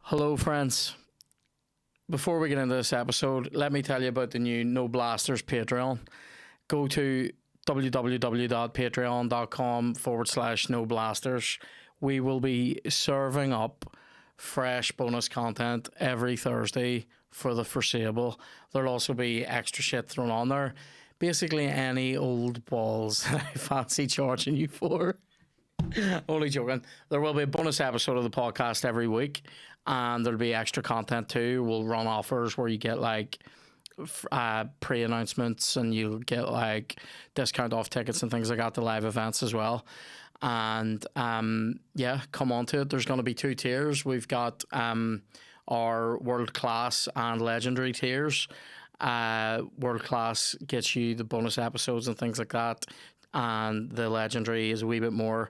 Hello, friends. Before we get into this episode, let me tell you about the new No Blasters Patreon. Go to www.patreon.com/No Blasters. We will be serving up fresh bonus content every Thursday for the foreseeable. There'll also be extra shit thrown on there. Basically, any old balls that I fancy charging you for. Only joking. There will be a bonus episode of the podcast every week, and there'll be extra content too. We'll run offers where you get like pre-announcements, and you'll get like discount off tickets and things like that to live events as well. And yeah, come on to it. There's going to be two tiers. We've got our world class and legendary tiers. World class gets you the bonus episodes and things like that, and the legendary is a wee bit more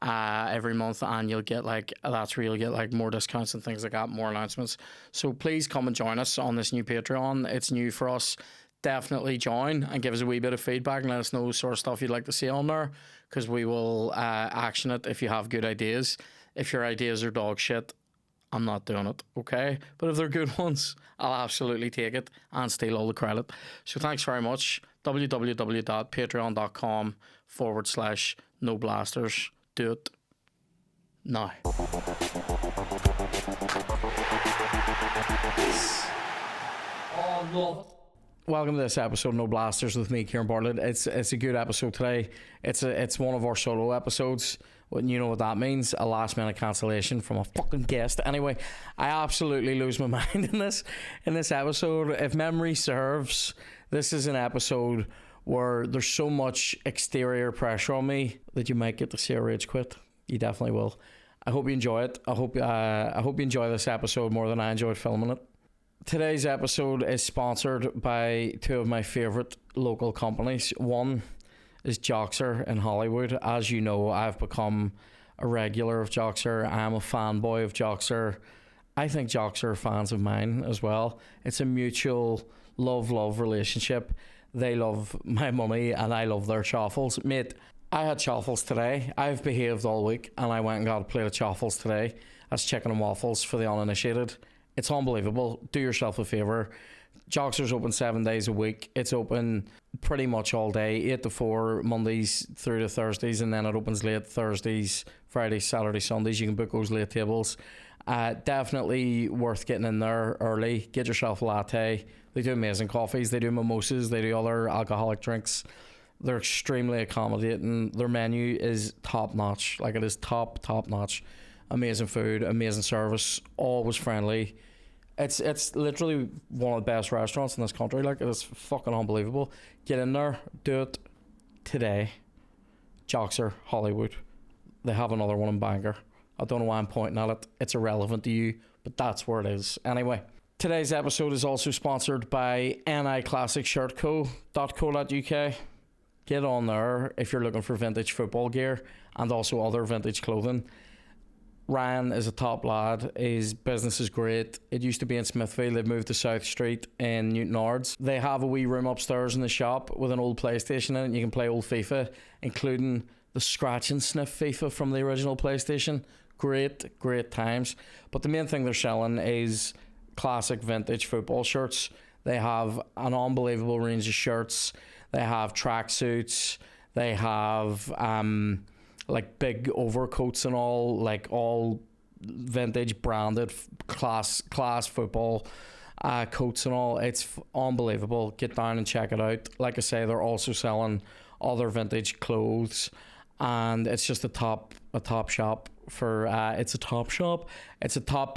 every month, and you'll get like that's where you'll get like more discounts and things like that, more announcements. So please come and join us on this new Patreon. It's new for us. Definitely join and give us a wee bit of feedback and let us know the sort of stuff you'd like to see on there, because we will action it if you have good ideas. If your ideas are dog shit, I'm not doing it, okay? But if they're good ones, I'll absolutely take it and steal all the credit. So thanks very much. www.patreon.com/No Blasters. Do it now. Oh, no. Welcome to this episode of No Blasters with me, Kieran Bartlett. It's a good episode today. It's one of our solo episodes. Well, you know what that means? A last minute cancellation from a fucking guest. Anyway, I absolutely lose my mind in this episode. If memory serves, this is an episode where there's so much exterior pressure on me that you might get to see a rage quit. You definitely will. I hope you enjoy it. I hope you enjoy this episode more than I enjoyed filming it. Today's episode is sponsored by two of my favourite local companies. One is Joxer in Hollywood. As you know, I've become a regular of Joxer. I'm a fanboy of Joxer. I think Joxer are fans of mine as well. It's a mutual love relationship. They love my money and I love their chaffles. Mate, I had chaffles today. I've behaved all week and I went and got a plate of chaffles today. That's chicken and waffles for the uninitiated. It's unbelievable. Do yourself a favour. Joxer's open 7 days a week. It's open pretty much all day, 8 to 4, Mondays through to Thursdays, and then it opens late Thursdays, Fridays, Saturdays, Sundays. You can book those late tables. Definitely worth getting in there early. Get yourself a latte. They do amazing coffees. They do mimosas. They do other alcoholic drinks. They're extremely accommodating. Their menu is top notch. Like, it is top notch. Amazing food, amazing service, always friendly. It's literally one of the best restaurants in this country. Like, it is fucking unbelievable. Get in there, do it today. Joxer, Hollywood. They have another one in Bangor. I don't know why I'm pointing at it. It's irrelevant to you, but that's where it is. Anyway, today's episode is also sponsored by niclassicshirtco.co.uk. Get on there if you're looking for vintage football gear and also other vintage clothing. Ryan is a top lad. His business is great. It used to be in Smithfield. They've moved to South Street in Newton Ards. They have a wee room upstairs in the shop with an old PlayStation in it. You can play old FIFA, including the scratch and sniff FIFA from the original PlayStation. Great times. But the main thing they're selling is classic vintage football shirts. They have an unbelievable range of shirts. They have tracksuits. They have like big overcoats and all, like all vintage branded class football coats and all. It's unbelievable. Get down and check it out. Like I say, they're also selling other vintage clothes, and it's just a top shop for it's a top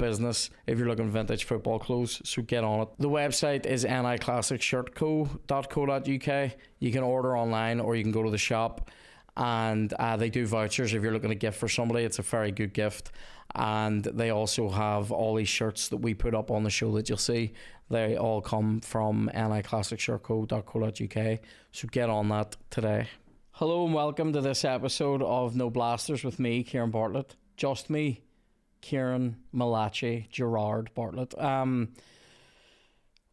business if you're looking vintage football clothes. So get on it. The website is niclassicshirtco.co.uk. You can order online or you can go to the shop. And they do vouchers if you're looking to gift for somebody. It's a very good gift. And they also have all these shirts that we put up on the show that you'll see. They all come from niclassicshirtco.co.uk. So get on that today. Hello and welcome to this episode of No Blasters with me, Kieran Bartlett. Just me, Kieran Malachi Gerard Bartlett.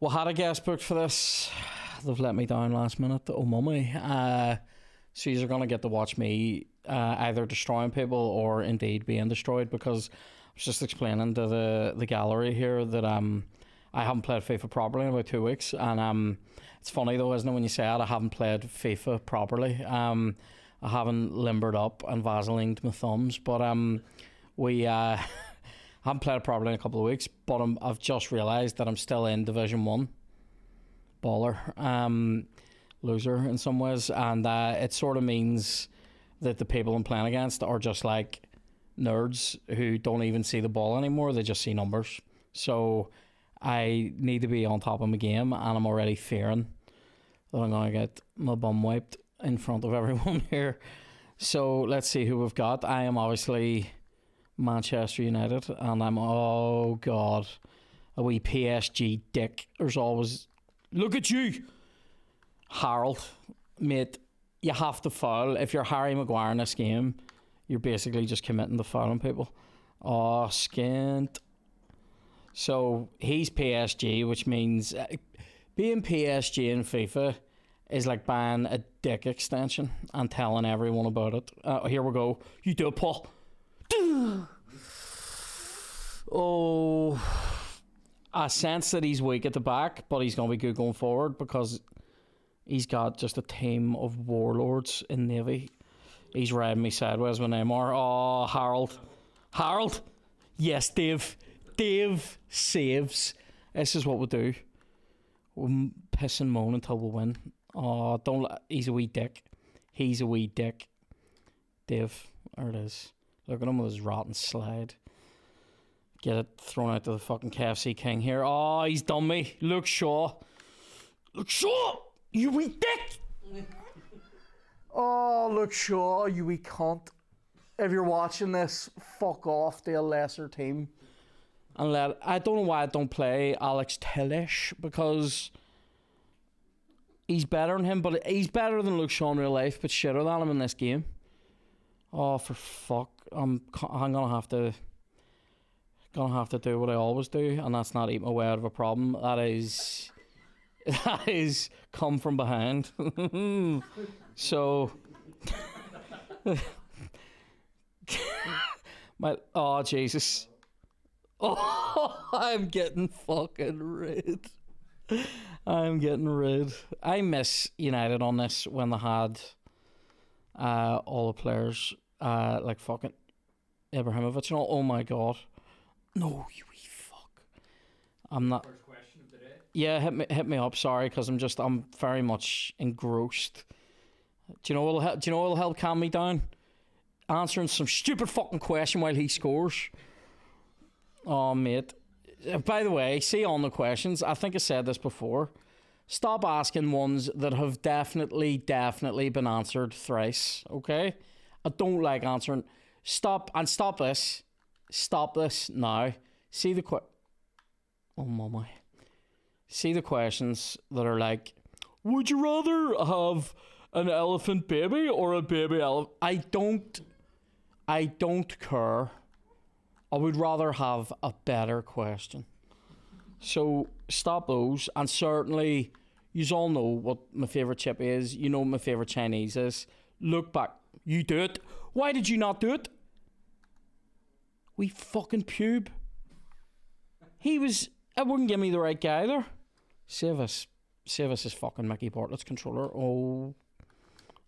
We had a guest booked for this. They've let me down last minute. Oh, mummy. So you're going to get to watch me either destroying people or indeed being destroyed, because was just explaining to the gallery here that I haven't played FIFA properly in about 2 weeks, and it's funny though, isn't it, when you say it? I haven't played FIFA properly. I haven't limbered up and vaselined my thumbs, but we haven't played it properly in a couple of weeks. But I've just realised that I'm still in Division 1. Baller. Loser in some ways, and it sort of means that the people I'm playing against are just like nerds who don't even see the ball anymore. They just see numbers. So I need to be on top of my game, and I'm already fearing that I'm going to get my bum wiped in front of everyone here. So let's see who we've got. I am obviously Manchester United, and I'm, oh God, a wee PSG dick. There's always, look at you, Harold, mate, you have to foul. If you're Harry Maguire in this game, you're basically just committing to fouling people. Oh, skint. So he's PSG, which means being PSG in FIFA is like buying a dick extension and telling everyone about it. Here we go. You do it, Paul. Oh, I sense that he's weak at the back, but he's going to be good going forward because he's got just a team of warlords in Navy. He's riding me sideways with Neymar. Oh, Harold. Harold. Yes, Dave. Dave saves. This is what we do. We'll piss and moan until we win. Oh, don't. He's a wee dick. He's a wee dick. Dave. There it is. Look at him with his rotten slide. Get it thrown out to the fucking KFC King here. Oh, he's done me. Luke Shaw. Luke Shaw! You wee dick! Oh, Luke Shaw, you wee cunt. If you're watching this, fuck off to a lesser team. And I don't know why I don't play Alex Telles, because he's better than him, but he's better than Luke Shaw in real life, but shitter than him in this game. Oh, for fuck. I'm gonna have to do what I always do, and that's not eat my way out of a problem. That is come from behind. So oh Jesus. Oh, I'm getting fucking rid. I'm getting rid. I miss United on this when they had all the players like fucking Ibrahimovic and all. Oh my God. No, you wee fuck. I'm not. First question of the day. Yeah, hit me up. Sorry, because I'm very much engrossed. Do you know what'll help calm me down? Answering some stupid fucking question while he scores. Oh, mate. By the way, see on the questions, I think I said this before. Stop asking ones that have definitely been answered thrice, okay? I don't like answering. Stop this. Stop this now. See the oh, mama. See the questions that are like, would you rather have an elephant baby or a baby elephant? I don't care. I would rather have a better question. So stop those. And certainly, you all know what my favourite chip is. You know what my favourite Chinese is. Look back. You do it. Why did you not do it? We fucking pube. It wouldn't give me the right guy either. Save us his fucking Mickey Bartlett's controller. Oh,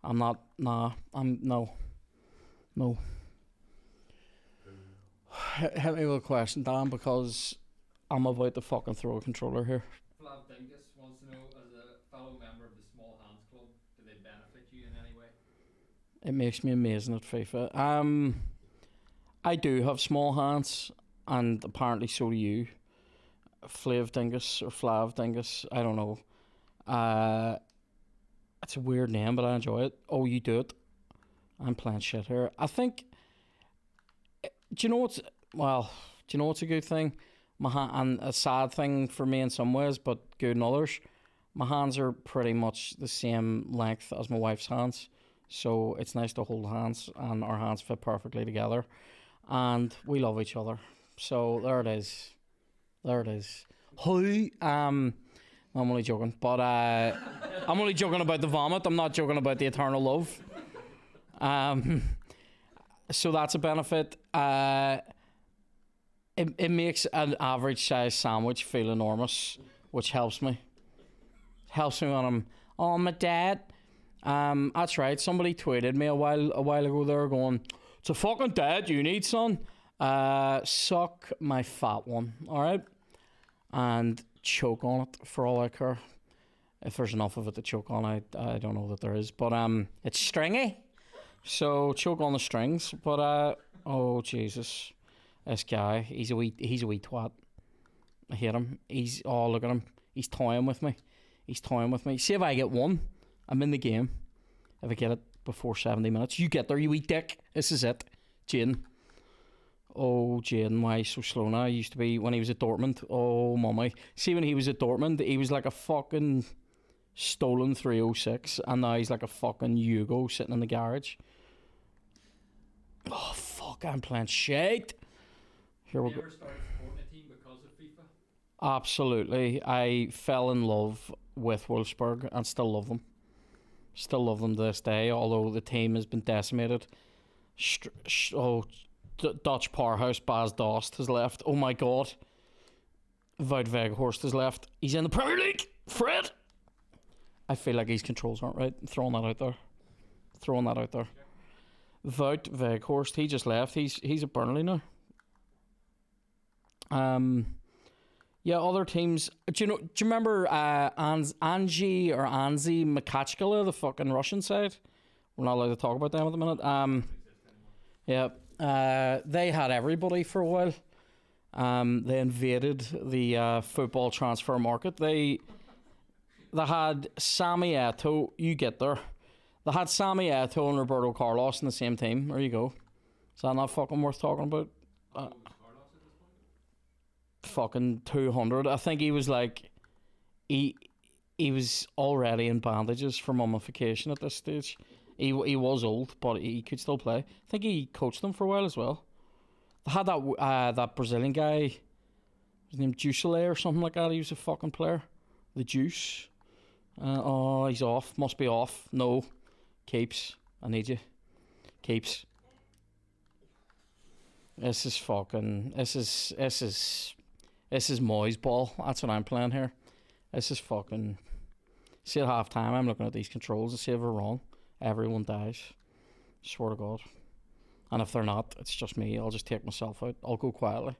I'm not, no. Hit me with a question, Dan, because I'm about to fucking throw a controller here. Flav Dingus wants to know, as a fellow member of the Small Hands Club, do they benefit you in any way? It makes me amazing at FIFA. I do have small hands, and apparently so do you. Flav Dingus or Flav Dingus, I don't know. It's a weird name, but I enjoy it. Oh, you do it. I'm playing shit here. I think. Do you know what's a good thing? And a sad thing for me in some ways, but good in others. My hands are pretty much the same length as my wife's hands, so it's nice to hold hands, and our hands fit perfectly together, and we love each other. So there it is. Hi. I'm only joking, but I'm only joking about the vomit. I'm not joking about the eternal love. So that's a benefit. it makes an average size sandwich feel enormous, which helps me. Helps me when I'm, oh, my dad. That's right. Somebody tweeted me a while ago. They were going, "It's a fucking dad you need, son." Suck my fat one, all right, and choke on it for all I care. If there's enough of it to choke on, I don't know that there is, but it's stringy, so choke on the strings. But oh Jesus, this guy, he's a wee twat. I hate him. Look at him. He's toying with me. See if I get one, I'm in the game. If I get it before 70 minutes, you get there, you wee dick. This is it, Jaden. Oh, Jaden, why so slow now? He used to be when he was at Dortmund. Oh, mummy. See, when he was at Dortmund, he was like a fucking stolen 306, and now he's like a fucking Yugo sitting in the garage. Oh, fuck, I'm playing shit. Here we go. You ever started supporting a team because of FIFA? Absolutely. I fell in love with Wolfsburg and still love them. Still love them to this day, although the team has been decimated. Dutch powerhouse Bas Dost has left. Oh my god. Wout Weghorst has left. He's in the Premier League. Fred. I feel like his controls aren't right. I'm throwing that out there. Wout Weghorst, he just left. He's at Burnley now. Yeah, other teams. Do you remember Anzi Makachkala, the fucking Russian side? We're not allowed to talk about them at the minute. Yeah. They had everybody for a while. They invaded the football transfer market. They had Sami Eto'o. You get there. They had Sami Eto'o and Roberto Carlos in the same team. There you go. Is that not fucking worth talking about? Fucking 200. I think he was like, he was already in bandages for mummification at this stage. He was old, but he could still play. I think he coached them for a while as well. They had that Brazilian guy, his name Jusilei or something like that. He was a fucking player. The Juice. Oh, he's off. Must be off. No. Keeps. I need you. Keeps. This is Moy's ball. That's what I'm playing here. This is fucking... See, at half time, I'm looking at these controls to see if we're wrong. Everyone dies. Swear to God. And if they're not, it's just me. I'll just take myself out. I'll go quietly.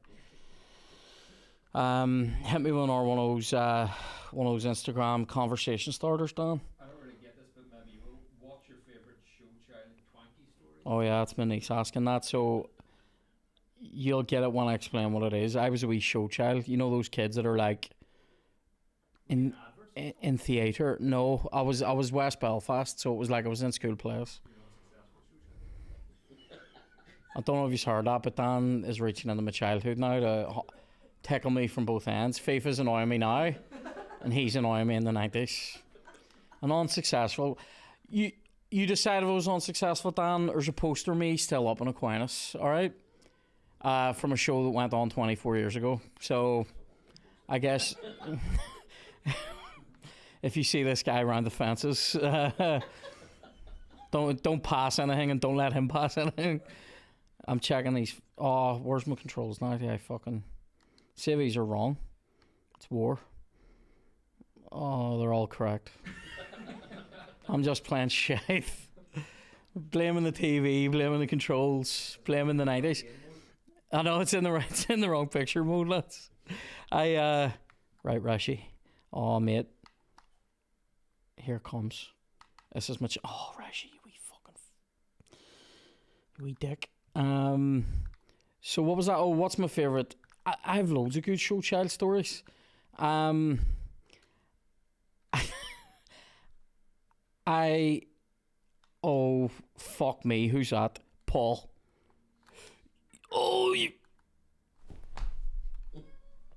Hit me with one of those Instagram conversation starters, Dan. I don't really get this, but maybe what's your favourite show child twanky story? Oh yeah, it's my niece asking that. So you'll get it when I explain what it is. I was a wee show child. You know those kids that are like in theatre? No, I was West Belfast, so it was like I was in school plays. I don't know if you've heard that, but Dan is reaching into my childhood now to tickle me from both ends. Fifa's annoying me now, and he's annoying me in the 90s. And unsuccessful. You decided I was unsuccessful, Dan. There's a poster of me still up in Aquinas, alright? From a show that went on 24 years ago. So, I guess... if you see this guy around the fences, don't pass anything and don't let him pass anything. I'm checking these. Oh, where's my controls now? Yeah, fucking. See if these are wrong. It's war. Oh, they're all correct. I'm just playing shit. Blaming the TV, blaming the controls, blaming the 90s. I know it's in the wrong picture mode, lads. Right, Rashi. Oh, mate. Here it comes. This is much. Oh, Rashi, you wee fucking. You wee dick. So what was that? Oh, what's my favourite? I have loads of good show child stories. Oh, fuck me. Who's that? Paul. Oh, you.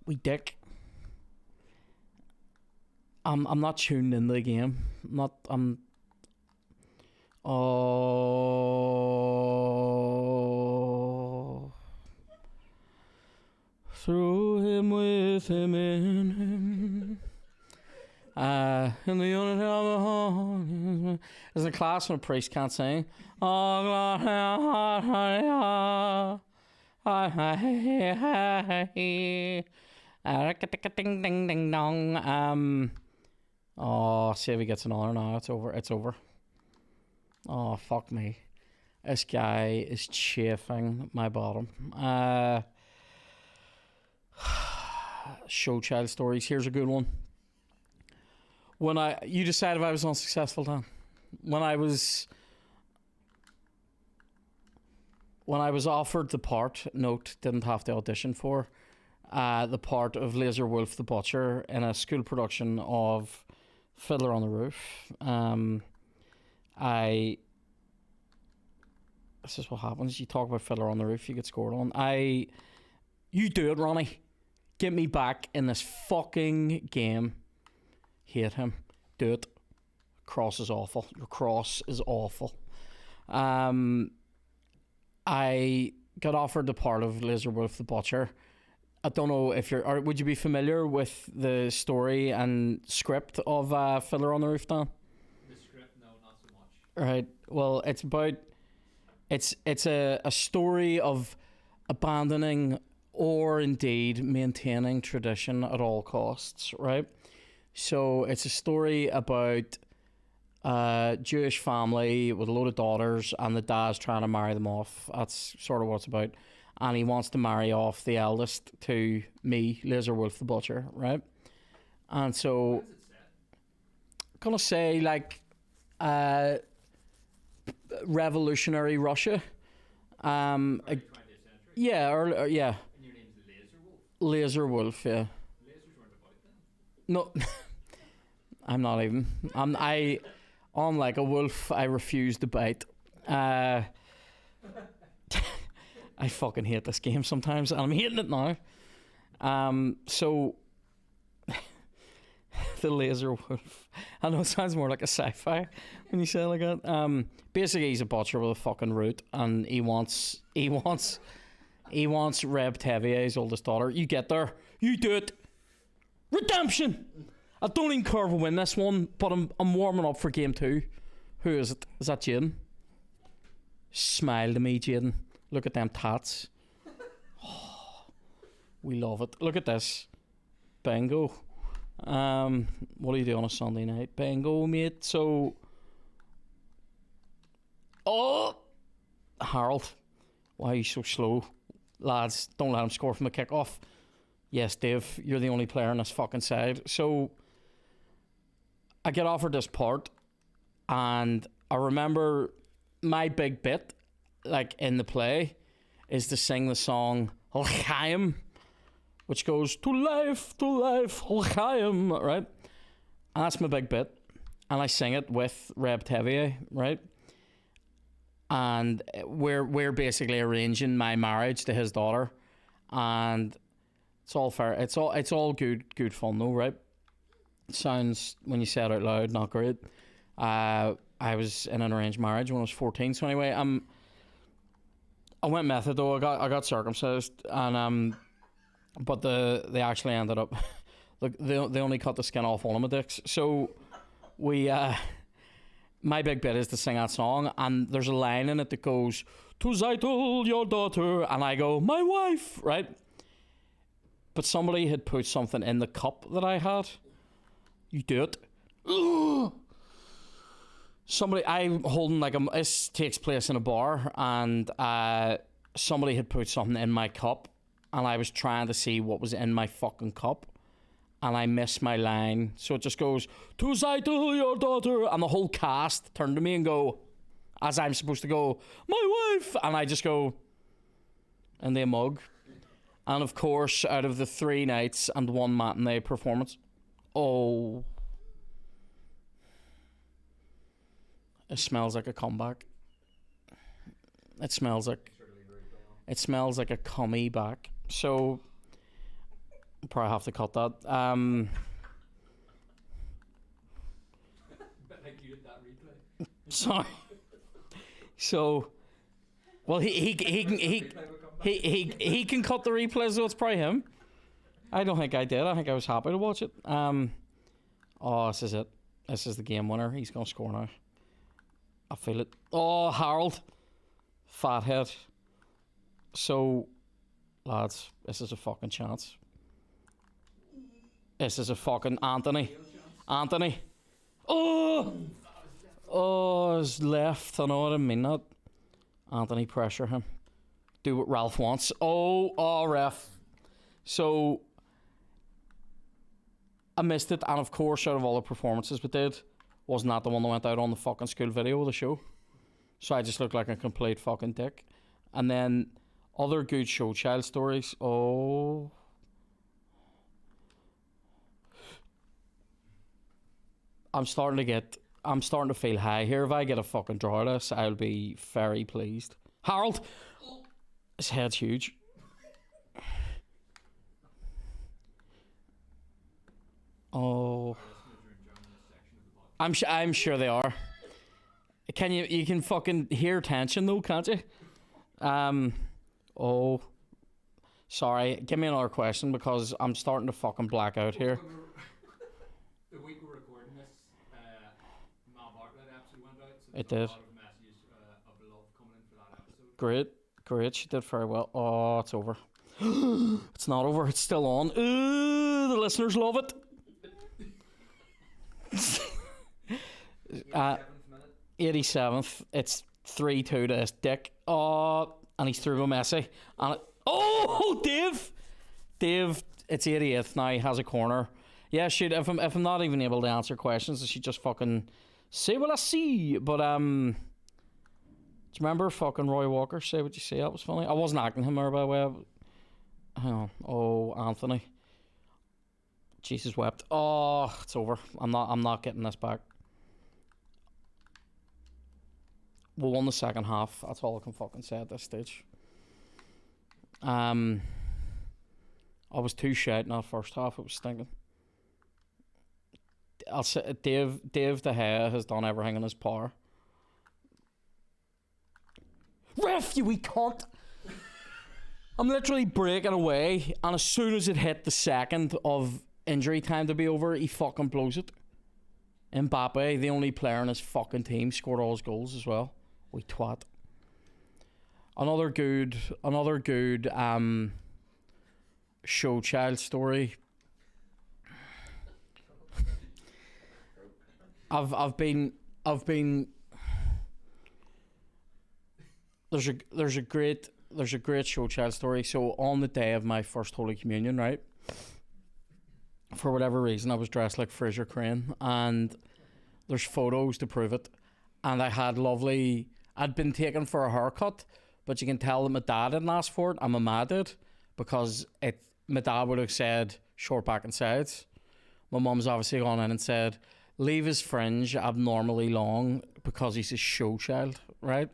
Wee dick. I'm not tuned into the game. Oh, through him, with him, in him. In the unity of the heart. There's a class when a priest can't sing. Oh, Ding ding ding dong. Oh, see if he gets another now. It's over. It's over. Oh, fuck me. This guy is chafing my bottom. Show child stories. Here's a good one. You decided if I was unsuccessful, Dan. When I was offered the part, note, didn't have to audition for, the part of Laser Wolf the Butcher in a school production of Fiddler on the Roof. This is what happens. You talk about Fiddler on the Roof, you get scored on. You do it, Ronnie. Get me back in this fucking game. Hate him. Do it. Cross is awful. Your cross is awful. I got offered the part of Laser Wolf the Butcher. I don't know if would you be familiar with the story and script of Fiddler on the Roof, Dan? The script, no, not so much. Right. Well, it's about it's a story of abandoning or indeed maintaining tradition at all costs, right? So it's a story about a Jewish family with a load of daughters, and the dad's trying to marry them off. That's sort of what it's about. And he wants to marry off the eldest to me, Laser Wolf the Butcher, right? And so, What does it say? I'm gonna say like revolutionary Russia. 20th century? Yeah, or yeah, And your name's Laser Wolf? Laser Wolf, yeah. Lasers weren't about then. No, I'm not even. I'm like a wolf. I refuse to bite. I fucking hate this game sometimes, and I'm hating it now. So the Laser Wolf. I know it sounds more like a sci-fi when you say it like that. Basically, he's a butcher with a fucking root, and he wants Reb Tevye, his oldest daughter. You get there, you do it. Redemption. I don't even care if I win this one, but I'm warming up for game 2. Who is it? Is that Jaden? Smile to me, Jaden. Look at them tats. Oh, we love it. Look at this. Bingo. What do you do on a Sunday night? Bingo, mate. So, Harold, why are you so slow? Lads, don't let him score from a kick-off. Yes, Dave, you're the only player on this fucking side. So, I get offered this part, and I remember my big bit, like in the play, is to sing the song L'chaim, which goes to life, L'chaim, right? And that's my big bit, and I sing it with Reb Tevye, right? And we're basically arranging my marriage to his daughter, and it's all fair. It's all good fun though, right? It sounds, when you say it out loud, not great. I was in an arranged marriage when I was 14. So anyway, I went method though. I got circumcised, and but they actually ended up, look, they only cut the skin off one of my dicks. So we my big bit is to sing that song, and there's a line in it that goes, "To Zeitel, your daughter," and I go, "My wife," right? But somebody had put something in the cup that I had. You do it. I'm holding this takes place in a bar, and somebody had put something in my cup, and I was trying to see what was in my fucking cup, and I missed my line. So it just goes, "To Zeitel, your daughter," and the whole cast turned to me and go, as I'm supposed to go, "My wife," and I just go, "In the mug." And of course, out of the 3 nights and 1 matinee performance, it smells like a comeback. It smells like a cummy back. So I'll probably have to cut that. But like you did that replay. Sorry. So, well, he can cut the replays, so it's probably him. I don't think I did. I think I was happy to watch it. This is it. This is the game winner. He's gonna score now. I feel it. Oh, Harold, fathead. So Lads, this is a fucking chance. This is a fucking Anthony. Anthony. Oh! Oh, his left. I know what I mean. That. Anthony, pressure him. Do what Ralph wants. Oh, ref. So, I missed it. And of course, out of all the performances we did, wasn't that the one that went out on the fucking school video of the show? So I just looked like a complete fucking dick. And then, other good show child stories. Oh. I'm starting to feel high here. If I get a fucking draw of this, I'll be very pleased. Harold! His head's huge. Oh. I'm sure they are. You can fucking hear tension though, can't you? Oh. Sorry, give me another question because I'm starting to fucking black out here. The week we're recording this, Matt Bartlett episode went out, so It there's did. a lot of messages of love coming in for that episode. Great. She did very well. Oh, it's over. It's not over. It's still on. Ooh, the listeners love it. 87th minute. 87th. It's 3-2 to this dick. Oh, and he's through a Messi. And Dave. It's 88th now. He has a corner. Yeah, shoot. If I'm not even able to answer questions, I should just fucking say what I see. But do you remember fucking Roy Walker? Say what you see. That was funny. I wasn't acting him there, by the way. Hang on. Oh, Anthony. Jesus wept. Oh, it's over. I'm not getting this back. We won the second half. That's all I can fucking say at this stage. I was too shit in that first half. It was stinking. I'll say Dave De Gea has done everything in his power. Ref, you wee cunt! I'm literally breaking away, and as soon as it hit the second of injury time to be over, he fucking blows it. Mbappe, the only player in his fucking team, scored all his goals as well. We twat. Another good show child story. I've been there's a great show child story. So on the day of my first Holy Communion, right, for whatever reason I was dressed like Fraser Crane, and there's photos to prove it, and I'd been taken for a haircut, but you can tell that my dad didn't ask for it and my ma did, because my dad would have said short back and sides. My mum's obviously gone in and said leave his fringe abnormally long because he's a show child, right?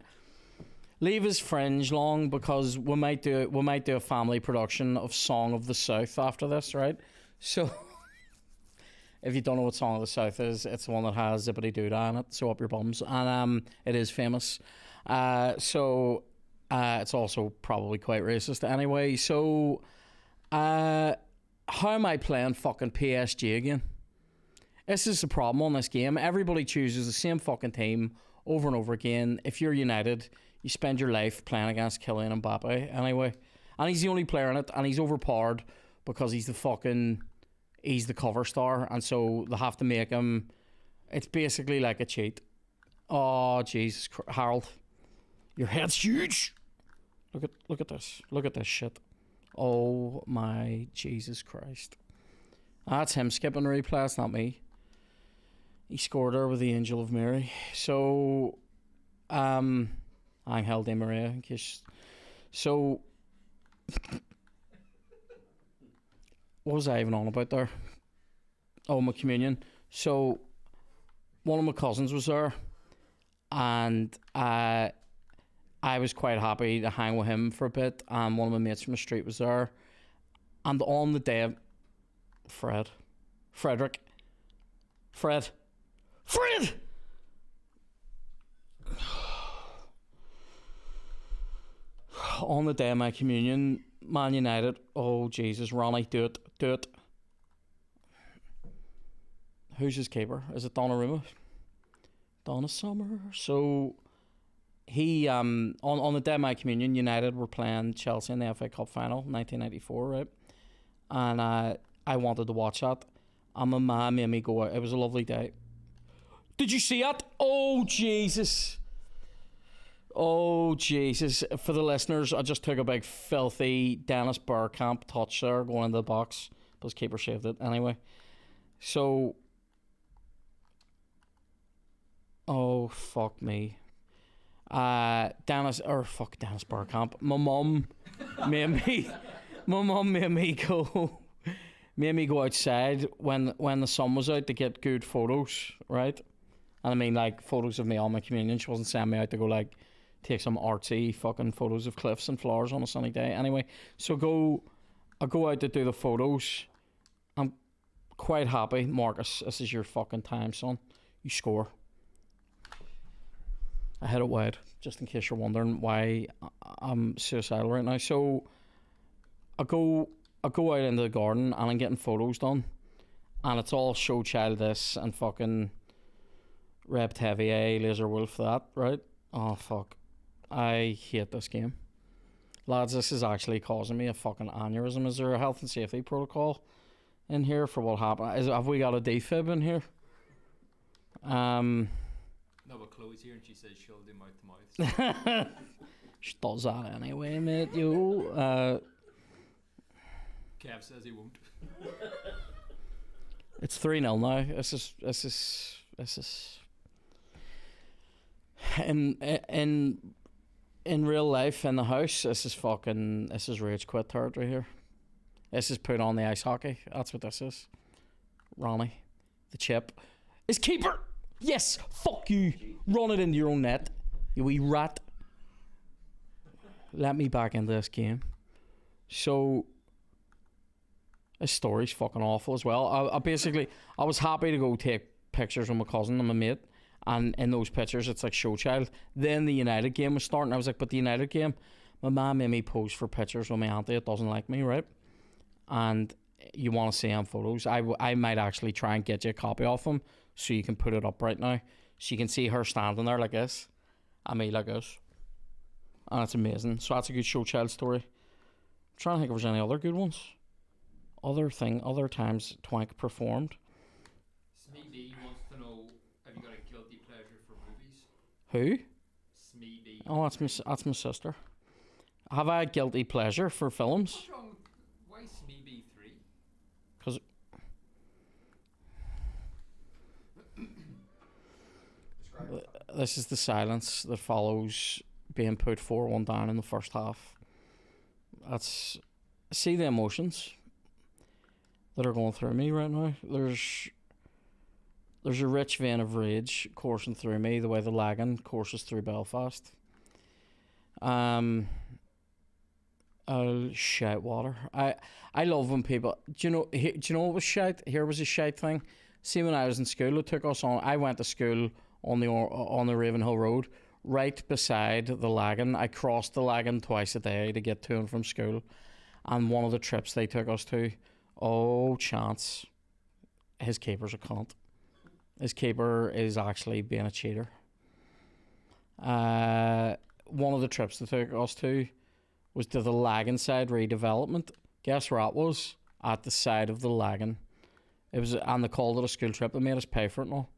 Leave his fringe long because we might do a family production of Song of the South after this, right? So if you don't know what Song of the South is, it's the one that has Zippity Doodah in it, so up your bums, and it is famous. So it's also probably quite racist anyway. So how am I playing fucking PSG again? This is the problem on this game. Everybody chooses the same fucking team over and over again. If you're United, you spend your life playing against Kylian Mbappe anyway. And he's the only player in it, and he's overpowered because he's the cover star, and so they have to make him. It's basically like a cheat. Oh, Jesus Christ. Harold, your head's huge. Look at this. Look at this shit. Oh my Jesus Christ. That's him skipping replay. That's not me. He scored her with the Angel of Mary. So, Angel de Maria, in case. So, what was I even on about there? Oh, my communion. So, one of my cousins was there, and I was quite happy to hang with him for a bit, and one of my mates from the street was there, and on the day, Fred, on the day of my communion, Man United, oh Jesus, Ronnie, do it. Who's his keeper? Is it Donnarumma? Donna Summer. So he on the day of my communion, United were playing Chelsea in the FA Cup final, 1994, right? And I wanted to watch that. And my mum made me go out. It was a lovely day. Did you see it? Oh, Jesus. Oh, Jesus. For the listeners, I just took a big filthy Dennis Bergkamp touch there going into the box. But his keeper saved it anyway. So, oh, fuck me. Dennis Bergkamp. My mum made me go outside when the sun was out to get good photos, right? And I mean, like, photos of me on my communion. She wasn't sending me out to go, like, take some artsy fucking photos of cliffs and flowers on a sunny day. Anyway, so I go out to do the photos. I'm quite happy. Marcus, this is your fucking time, son. You score. I hit it wide, just in case you're wondering why I'm suicidal right now. So I go out into the garden and I'm getting photos done. And it's all show child this and fucking Rept Heavy A, Laser Wolf that, right? Oh, fuck. I hate this game. Lads, this is actually causing me a fucking aneurysm. Is there a health and safety protocol in here for what happened? Have we got a defib in here? No, but Chloe's here and she says she'll do mouth to mouth. She does that anyway, mate. Kev says he won't. It's 3-0 now. This is in real life in the house. This is rage quit territory here. This is put on the ice hockey. That's what this is. Ronnie, the chip, is keeper. Yes, fuck you. Run it into your own net, you wee rat. Let me back into this game. So, this story's fucking awful as well. I was happy to go take pictures with my cousin and my mate, and in those pictures it's like show child. Then the United game was starting. I was like, but the United game, my mum made me pose for pictures with my auntie that doesn't like me, right? And you want to see them photos. I might actually try and get you a copy of them so you can put it up right now, so you can see her standing there like this and me like this, and it's amazing. So that's a good show child story. I'm trying to think if there's any other good ones. Other times Twank performed. Smeedy wants to know, have you got a guilty pleasure for movies? Who? Smeedy. Oh, that's my sister. Have I a guilty pleasure for films? What's wrong? Why Smeeby 3? Because this is the silence that follows being put 4-1 down in the first half. See the emotions that are going through me right now. There's a rich vein of rage coursing through me the way the lagan courses through Belfast. I'll shout water. I love when people. Do you know what was shout? Here was a shout thing. See, when I was in school, it took us on. I went to school on the Ravenhill Road, right beside the lagan. I crossed the lagan twice a day to get to and from school. And one of the trips they took us to, oh chance, his keeper's a cunt. His keeper is actually being a cheater. One of the trips they took us to was to the Lagan side redevelopment. Guess where that was? At the side of the Lagan. It was, and they called it a school trip. They made us pay for it and all.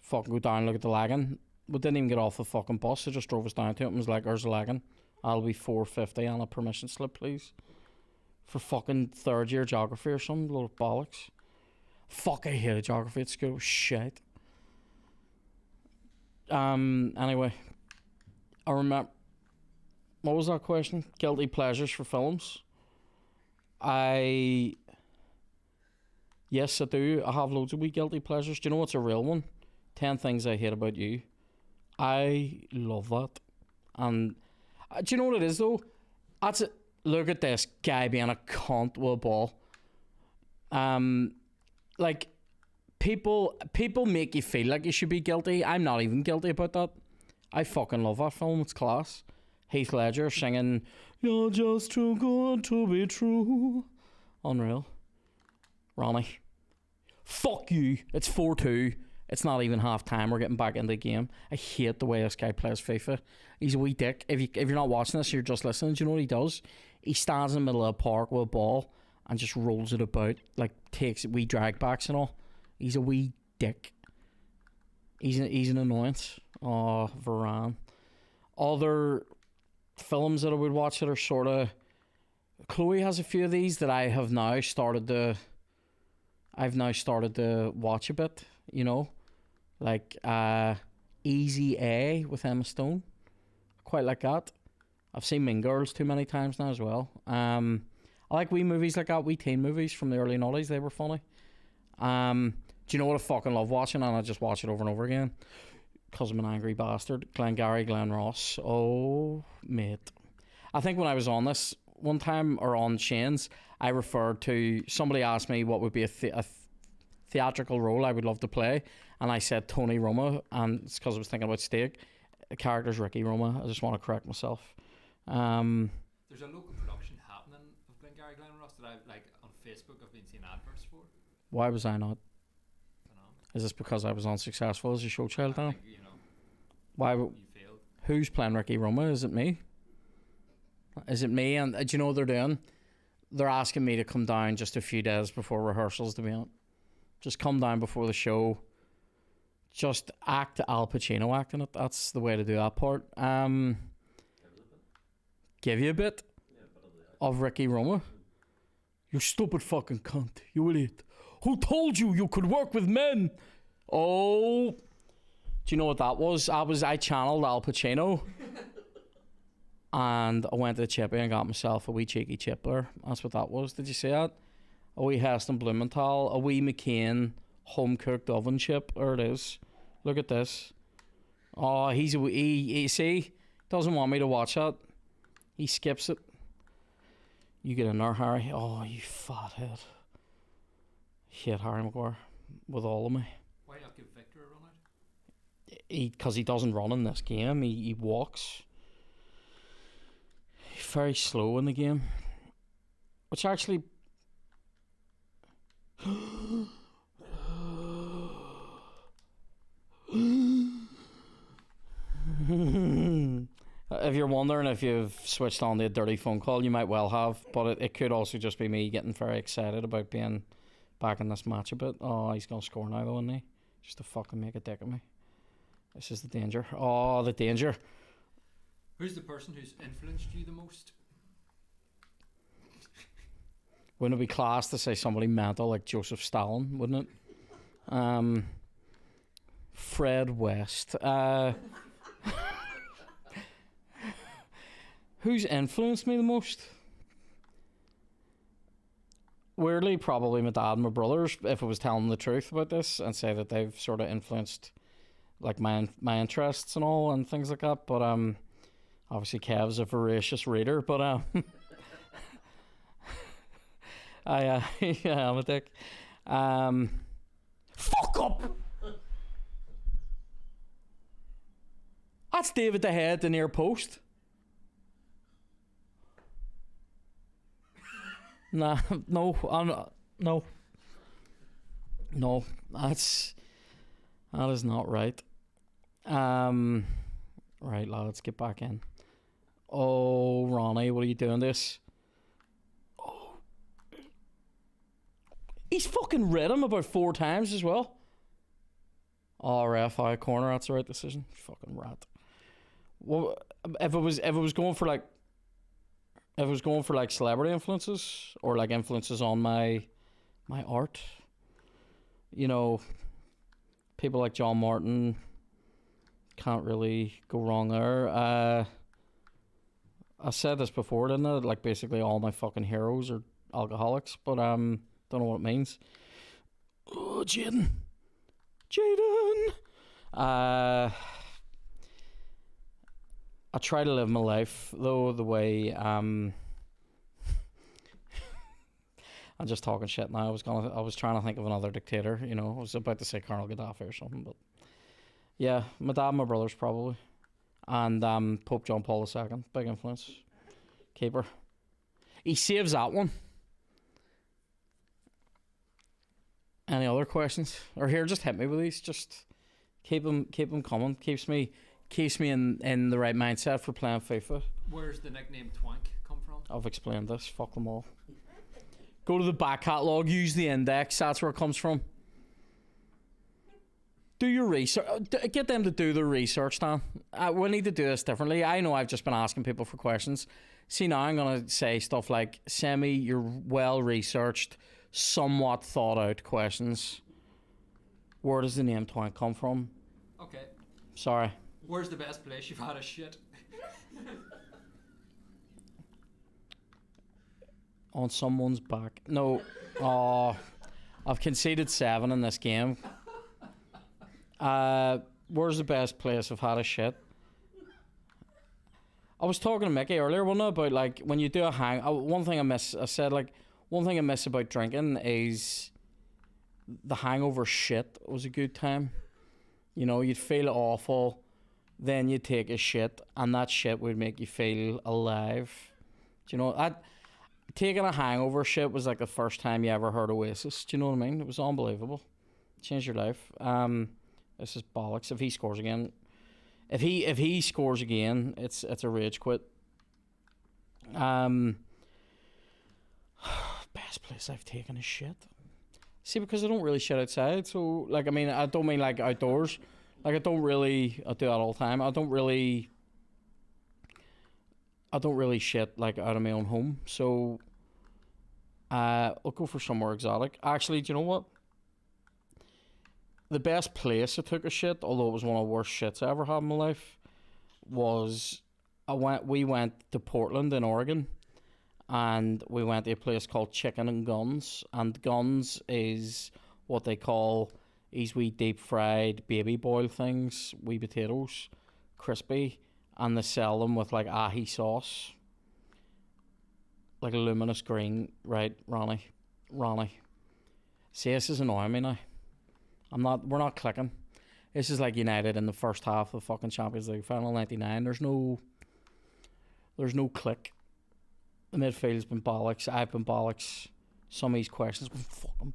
Fucking go down and look at the Lagan. We didn't even get off the fucking bus. They just drove us down to it and was like, "There's the Lagan. I'll be $4.50 on a permission slip, please." For fucking third year geography or some load of bollocks. Fuck, I hated geography at school. Shit. Anyway, I remember. What was that question? Guilty pleasures for films. Yes, I do. I have loads of wee guilty pleasures. Do you know what's a real one? 10 Things I Hate About You. I love that. And do you know what it is though? That's it. Look at this guy being a cunt with a ball. Like, people make you feel like you should be guilty. I'm not even guilty about that. I fucking love that film. It's class. Heath Ledger singing, "You're just too good to be true." Unreal. Ronnie. Fuck you. It's 4-2. It's not even half time. We're getting back into the game. I hate the way this guy plays FIFA. He's a wee dick. If you're not watching this, you're just listening. Do you know what he does? He stands in the middle of the park with a ball and just rolls it about, like takes wee drag backs and all. He's a wee dick. He's an annoyance. Oh, Varane. Other films that I would watch that are sort of... Chloe has a few of these that I've now started to watch a bit, you know, like Easy A with Emma Stone. Quite like that. I've seen Mean Girls too many times now as well. I like wee movies like that, wee teen movies from the early 90s. They were funny. Do you know what I fucking love watching? And I just watch it over and over again because I'm an angry bastard. Glengarry Glen Ross. Oh, mate. I think when I was on this one time, or on Shane's, I referred to... Somebody asked me what would be a theatrical role I would love to play, and I said Tony Roma, and it's because I was thinking about steak. The character's Ricky Roma. I just want to correct myself. There's a local production happening of Glengarry Glen Ross that I've, like, on Facebook, I've been seeing adverts for. Why was I not? I don't know. Is this because I was unsuccessful as a show child now? I think, you know, Why? you failed. Who's playing Ricky Roma? Is it me? Is it me? And do you know what they're doing? They're asking me to come down just a few days before rehearsals to be on. Just come down before the show. Just act Al Pacino acting it. That's the way to do that part. Give you a bit of Ricky Roma. You stupid fucking cunt. You idiot. Who told you you could work with men? Oh. Do you know what that was? I channeled Al Pacino. And I went to the chippy and got myself a wee cheeky chip there. That's what that was. Did you see that? A wee Heston Blumenthal, a wee McCain home cooked oven chip. There it is. Look at this. Oh, he see, doesn't want me to watch that. He skips it. You get in there, Harry. Oh, you fathead. Hate Harry Maguire with all of me. Why not give Victor a run out? Because he doesn't run in this game. He walks. He's very slow in the game. Which actually... If you're wondering if you've switched on the dirty phone call, you might well have, but it could also just be me getting very excited about being back in this match a bit. Oh, he's going to score now though, isn't he? Just to fucking make a dick of me. This is the danger. Oh, the danger. Who's the person who's influenced you the most? Wouldn't it be class to say somebody mental like Joseph Stalin, wouldn't it? Fred West. Who's influenced me the most? Weirdly, probably my dad and my brothers, if I was telling them the truth about this, and say that they've sort of influenced like my interests and all and things like that. But obviously Kev's a voracious reader, but yeah, I'm a dick. Fuck up! That's David the Head, the near post. Nah, no, no. No, that is not right. Right, lads, get back in. Oh, Ronnie, what are you doing this? Oh. He's fucking read him about 4 times as well. Oh, ref, high corner, that's the right decision. Fucking rat. Well, if it was going for like celebrity influences or like influences on my art, you know, people like John Martin, can't really go wrong there. I said this before, didn't I? Like basically all my fucking heroes are alcoholics, but don't know what it means. Oh, Jaden. I try to live my life though the way I'm just talking shit now. I was trying to think of another dictator, you know. I was about to say Colonel Gaddafi or something, but yeah, my dad and my brothers probably. And Pope John Paul II, big influence. Keeper. He saves that one. Any others? other questions? Or here, just hit me with these. Just keep them coming. Keeps me in the right mindset for playing FIFA. Where's the nickname Twank come from? I've explained this. Fuck them all. Go to the back catalogue. Use the index. That's where it comes from. Do your research. Get them to do their research, Dan. We need to do this differently. I know I've just been asking people for questions. See, now I'm going to say stuff like, send me your well-researched, somewhat thought-out questions. Where does the name Twank come from? Okay. Sorry. Where's the best place you've had a shit? On someone's back. No. Oh, I've conceded 7 in this game. Where's the best place I've had a shit? I was talking to Mickey earlier, wasn't I, about like when you do a one thing I miss about drinking is the hangover shit was a good time. You know, you'd feel awful, then you'd take a shit, and that shit would make you feel alive. Do you know, taking a hangover shit was like the first time you ever heard Oasis. Do you know what I mean? It was unbelievable. Changed your life. This is bollocks. If he scores again, if he scores again, it's a rage quit. Best place I've taken a shit. See, because I don't really shit outside, so like, I mean, I don't mean like outdoors. Like I do that all the time. I don't really shit like out of my own home. So I'll go for somewhere exotic. Actually, do you know what? The best place I took a shit, although it was one of the worst shits I ever had in my life, was we went to Portland in Oregon, and we went to a place called Chicken and Guns, and Guns is what they call these wee deep fried baby boil things, wee potatoes, crispy, and they sell them with like ahi sauce, like a luminous green, right, Ronnie. See, this is annoying me now. We're not clicking. This is like United in the first half of the fucking Champions League final 99. There's no click. The midfield's been bollocks. I've been bollocks. Some of these questions have been fucking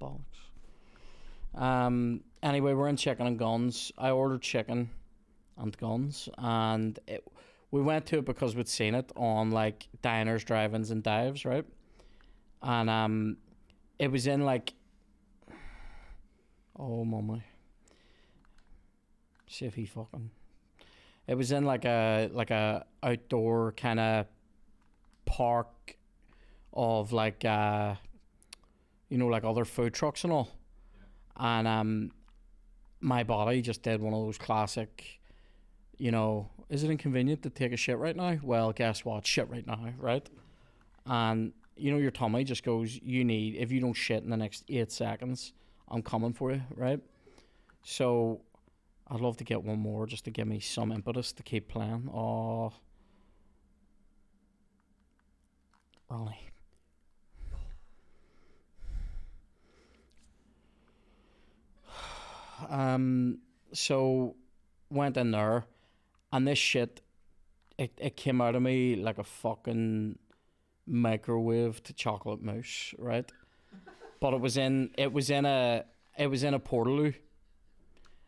bollocks. Anyway, we're in Chicken and Guns. I ordered chicken and guns, and we went to it because we'd seen it on like diners, drive-ins, and dives, right? And it was in like, oh mummy, see if he fucking. It was in like a outdoor kind of park of like like other food trucks and all, and my body just did one of those classic, is it inconvenient to take a shit right now? Well, guess what? Shit right now, right? And your tummy just goes, if you don't shit in the next 8 seconds, I'm coming for you, right? So I'd love to get one more just to give me some impetus to keep playing. Oh, Ronnie. So went in there, and this shit, it came out of me like a fucking microwaved chocolate mousse, right? But it was in a portaloo.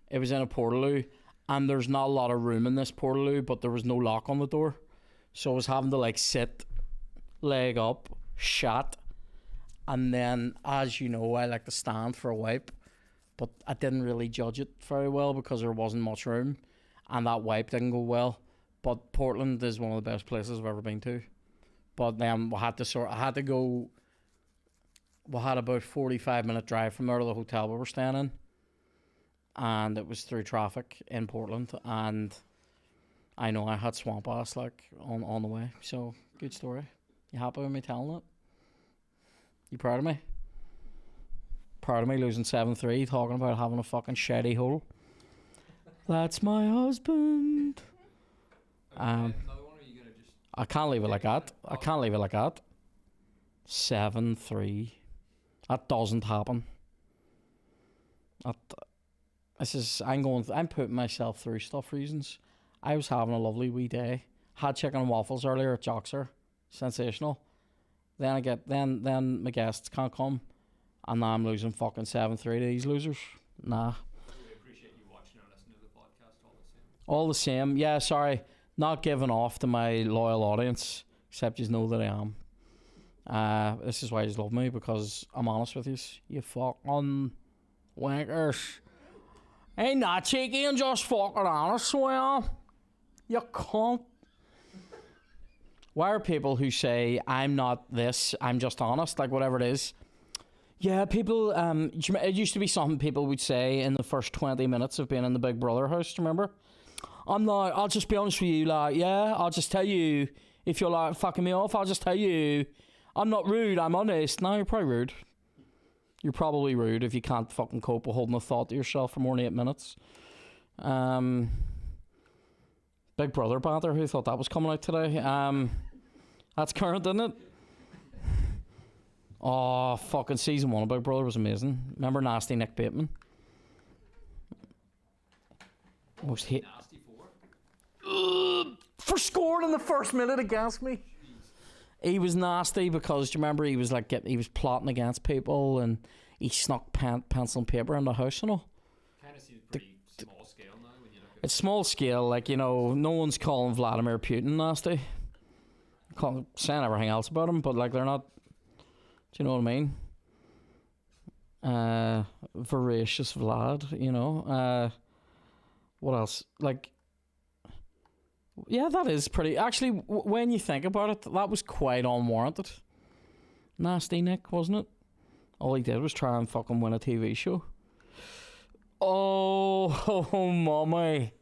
It was in a portaloo, and there's not a lot of room in this portaloo, but there was no lock on the door, so I was having to like sit, leg up, shat, and then, as you know, I like to stand for a wipe, but I didn't really judge it very well because there wasn't much room, and that wipe didn't go well. But Portland is one of the best places I've ever been to. But then we had about a 45-minute drive from there to the hotel we were staying in, and it was through traffic in Portland, and I know I had swamp ass like on the way. So good story. You happy with me telling it? You proud of me? Proud of me losing 7-3, talking about having a fucking shitty hole. That's my husband. I can't leave it like that. 7-3. That doesn't happen. I'm putting myself through stuff reasons. I was having a lovely wee day. Had chicken and waffles earlier at Joxer. Sensational. Then my guests can't come, and now I'm losing fucking 7-3 to these losers. Nah. We appreciate you watching and listening to the podcast all the same. All the same, yeah, sorry. Not giving off to my loyal audience, except you know that I am. This is why you love me, because I'm honest with you. You fucking wankers. Ain't that cheeky and just fucking honest, well, you cunt. Why are people who say, I'm not this, I'm just honest, like whatever it is? Yeah, people, it used to be something people would say in the first 20 minutes of being in the Big Brother house, do you remember? I'm not, I'll just be honest with you, like, yeah, I'll just tell you, if you're like fucking me off, I'll just tell you, I'm not rude, I'm honest. No, you're probably rude. You're probably rude if you can't fucking cope with holding a thought to yourself for more than 8 minutes. Big Brother banter, who thought that was coming out today? That's current, isn't it? Oh, fucking season 1 of Big Brother was amazing. Remember Nasty Nick Bateman? Most hate. Nasty for? For scoring in the first minute against me. He was nasty because, do you remember, he was like he was plotting against people and he snuck pencil and paper in the house and all. Kind of seems pretty small scale now when you look at It's small scale, like, you know, no one's calling Vladimir Putin nasty. Saying everything else about him, but like they're not. Do you know what I mean? Voracious Vlad, you know. What else? Like, yeah, that is pretty. Actually, when you think about it, that was quite unwarranted. Nasty Nick, wasn't it? All he did was try and fucking win a TV show. Oh, mommy.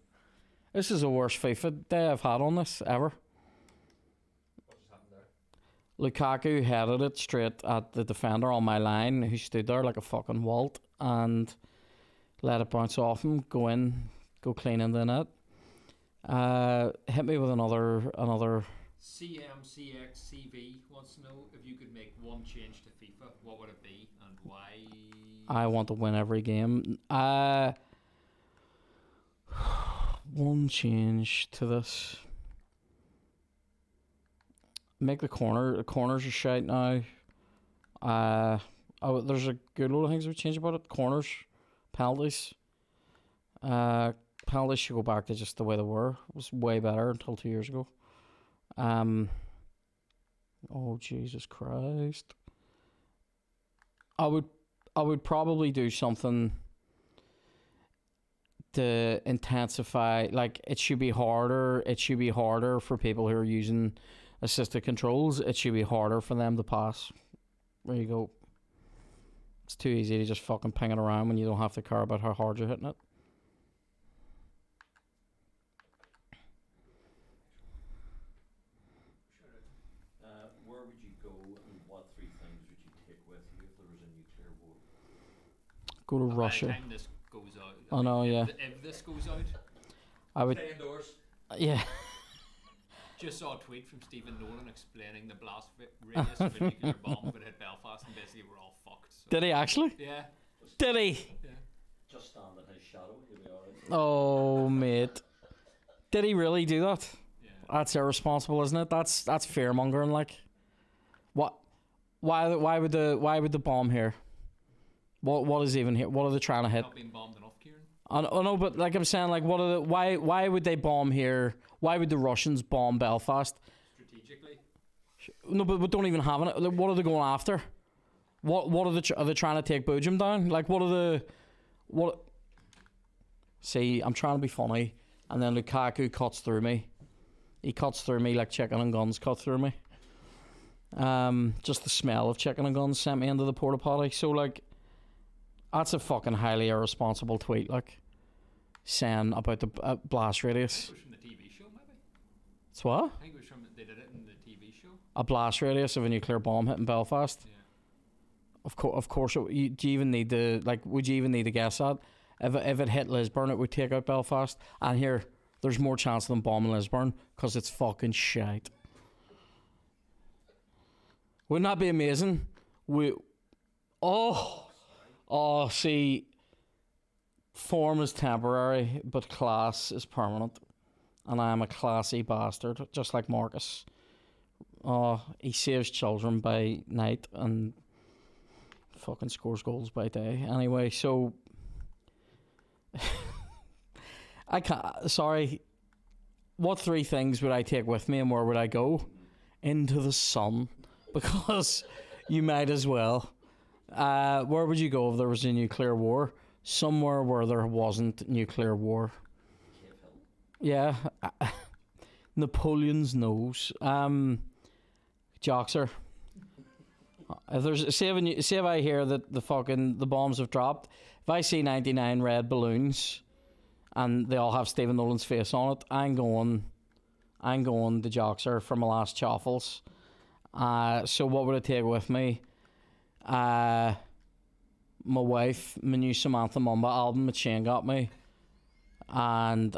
This is the worst FIFA day I've had on this ever. what just happened there. Lukaku headed it straight at the defender on my line, who stood there like a fucking walt, and let it bounce off him, go clean into the net. Hit me with another. CMCXCV wants to know if you could make one change to FIFA, what would it be and why? I want to win every game. One change to this. Make the corners are shite now. There's a good load of things we change about it. Corners, penalties. Penalties should go back to just the way they were. It was way better until 2 years ago. Oh Jesus Christ! I would probably do something to intensify. Like, it should be harder. It should be harder for people who are using assisted controls. It should be harder for them to pass. There you go. It's too easy to just fucking ping it around when you don't have to care about how hard you're hitting it. Where would you go and what 3 things would you take with you if there was a nuclear war? Go to By the Russia. time this goes out. Oh no, yeah. If this goes out, I would. Stay indoors. Yeah. just saw a tweet from Stephen Nolan explaining the blast radius of a nuclear bomb would hit Belfast, and basically we're all fucked. So. Did he actually? Yeah. Did he? Yeah. Just stand in his shadow, he'll be alright. Oh, mate. Did he really do that? Yeah. That's irresponsible, isn't it? That's fear mongering. Like, what? Why would the bomb here? What is even here? What are they trying to hit? Not being bombed enough, Kieran. Oh no, but like I'm saying, like, what are the why would they bomb here? Why would the Russians bomb Belfast? Strategically. No, but we don't even have it. Like, what are they going after? What are they trying to take Boojum down? Like, what? See, I'm trying to be funny, and then Lukaku cuts through me. He cuts through me like chicken and guns cut through me. Just the smell of chicken and guns sent me into the porta potty. So like, that's a fucking highly irresponsible tweet. Like, saying about the blast radius. It was from the TV show, maybe. It's what? I think it was from they did it in the TV show. A blast radius of a nuclear bomb hitting Belfast. Yeah. Of course. Do you even need to would you even need to guess that? If it hit Lisburn, it would take out Belfast. And here, there's more chance of them bombing Lisburn because it's fucking shite. Wouldn't that be amazing? See, form is temporary, but class is permanent. And I am a classy bastard, just like Marcus. He saves children by night and fucking scores goals by day. Anyway, so I can't. Sorry. What 3 things would I take with me, and where would I go? Into the sun, because you might as well. Where would you go if there was a nuclear war? Somewhere where there wasn't nuclear war. Yeah. Napoleon's nose. Joxer. If there's say if I hear that the bombs have dropped, if I see 99 red balloons and they all have Stephen Nolan's face on it, I'm going to Joxer for my last chaffles. So what would I take with me? My wife, my new Samantha Mumba album that Shane got me, and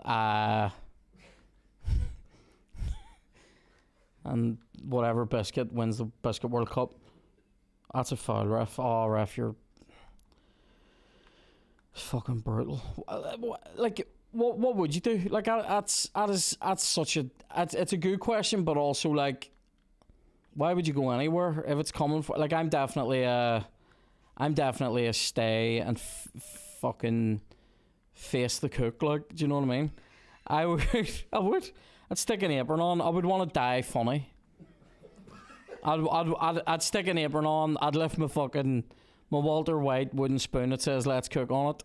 and whatever biscuit wins the Biscuit World Cup. That's a foul, ref. Oh, ref, you're fucking brutal. Like, what would you do? Like, that's such a it's a good question, but also like, why would you go anywhere if it's coming for? Like, I'm definitely a stay and fucking face the cook. Like, do you know what I mean? I would. I'd stick an apron on. I would want to die funny. I'd stick an apron on. I'd lift my Walter White wooden spoon that says "Let's cook" on it,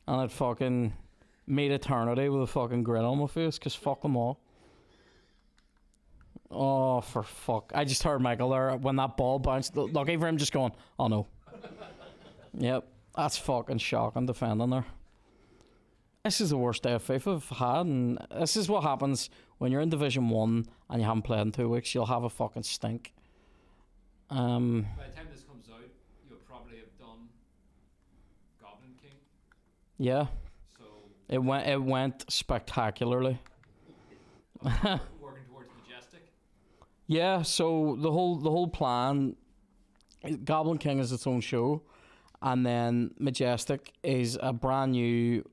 and I'd fucking meet eternity with a fucking grin on my face, cause fuck them all. Oh, for fuck! I just heard Michael there when that ball bounced. Lucky for him, just going, "Oh no." Yep, that's fucking shocking defending there. This is the worst day of FIFA I've had, and this is what happens when you're in Division 1 and you haven't played in 2 weeks. You'll have a fucking stink. By the time this comes out, you'll probably have done Goblin King. Yeah. So it went spectacularly. Working towards Majestic. Yeah, so the whole plan, Goblin King is its own show, and then Majestic is a brand new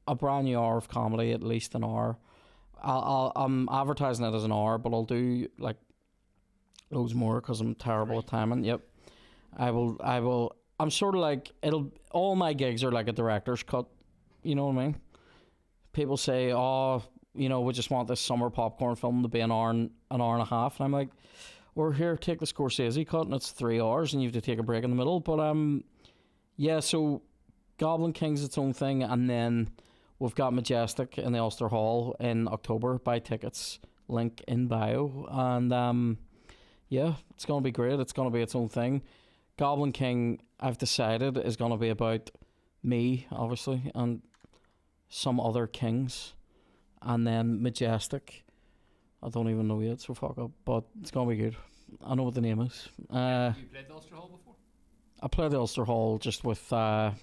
hour of comedy, at least an hour. I'm advertising it as an hour, but I'll do like loads more because I'm terrible at timing. Yep, I will. I'm sort of like all my gigs are like a director's cut. You know what I mean? People say, "Oh, we just want this summer popcorn film to be an hour and a half," and I'm like, "Or here, take the Scorsese cut, and it's 3 hours, and you have to take a break in the middle." But yeah. So Goblin King's its own thing, and then we've got Majestic in the Ulster Hall in October. Buy tickets, link in bio. And yeah, it's going to be great. It's going to be its own thing. Goblin King, I've decided, is going to be about me, obviously, and some other kings. And then Majestic, I don't even know yet, so fuck up. But it's going to be good. I know what the name is. You played the Ulster Hall before? I played the Ulster Hall just with the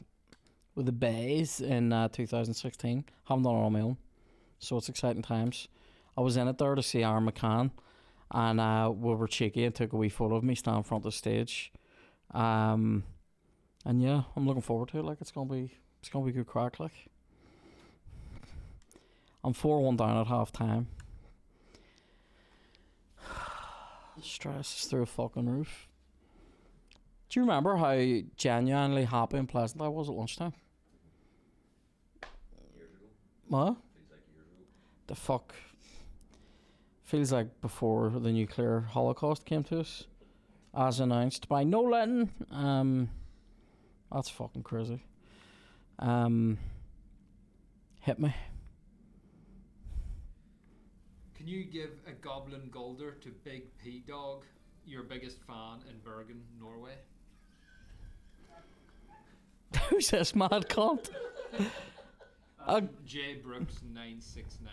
Bays in 2016. Haven't done it on my own, so it's exciting times. I was in it there to see Aaron McCann, and we were cheeky and took a wee photo of me standing in front of the stage. And yeah, I'm looking forward to it. Like, it's gonna be good crack. Like, I'm 4-1 down at half time. Stress is through a fucking roof. Do you remember how genuinely happy and pleasant I was at lunchtime? Years ago. What? Feels like years ago. The fuck? Feels like before the nuclear holocaust came to us, as announced by Nolan. That's fucking crazy. Hit me. Can you give a Goblin Golder to Big P Dog, your biggest fan in Bergen, Norway? Who's this mad cunt? J Brooks 969.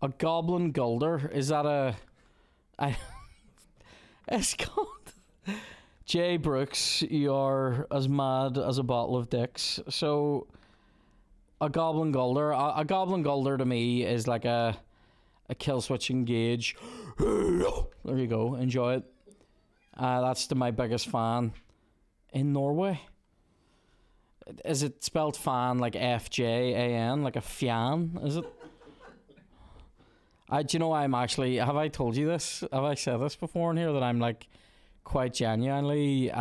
A Goblin Gulder? Is that it's called Jay Brooks. You're as mad as a bottle of dicks. So a Goblin Gulder. A Goblin Gulder to me is like a kill switch engage. There you go. Enjoy it. That's to my biggest fan in Norway. Is it spelled fan like FJAN, like a fian? Is it? Do you know I'm actually? Have I told you this? Have I said this before in here that I'm like quite genuinely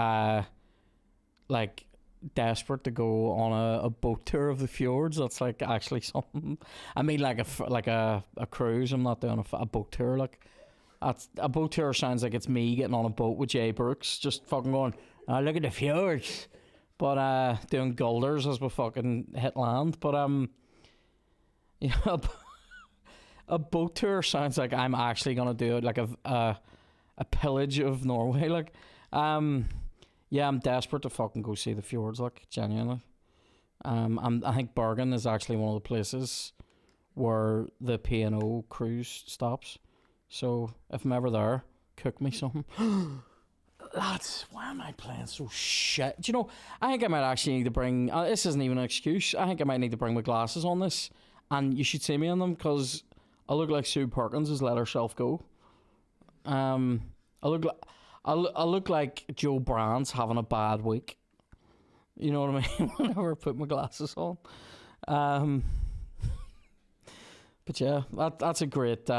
like desperate to go on a boat tour of the fjords. That's like actually something. I mean, like a cruise. I'm not doing a boat tour. Like, a boat tour sounds like it's me getting on a boat with Jay Brooks, just fucking going, oh, look at the fjords, but doing gulders as we fucking hit land. But yeah, a boat tour sounds like I'm actually gonna do it, like a pillage of Norway. Like, yeah, I'm desperate to fucking go see the fjords. Like, genuinely. I think Bergen is actually one of the places where the P&O cruise stops. So if I'm ever there, cook me something. Lads, why am I playing so shit? Do you know, I think I might actually need to bring, this isn't even an excuse, I think I might need to bring my glasses on this, and you should see me in them, because I look like Sue Perkins has let herself go. I look like Joe Brand's having a bad week. You know what I mean? Whenever I put my glasses on. But yeah, that's a great,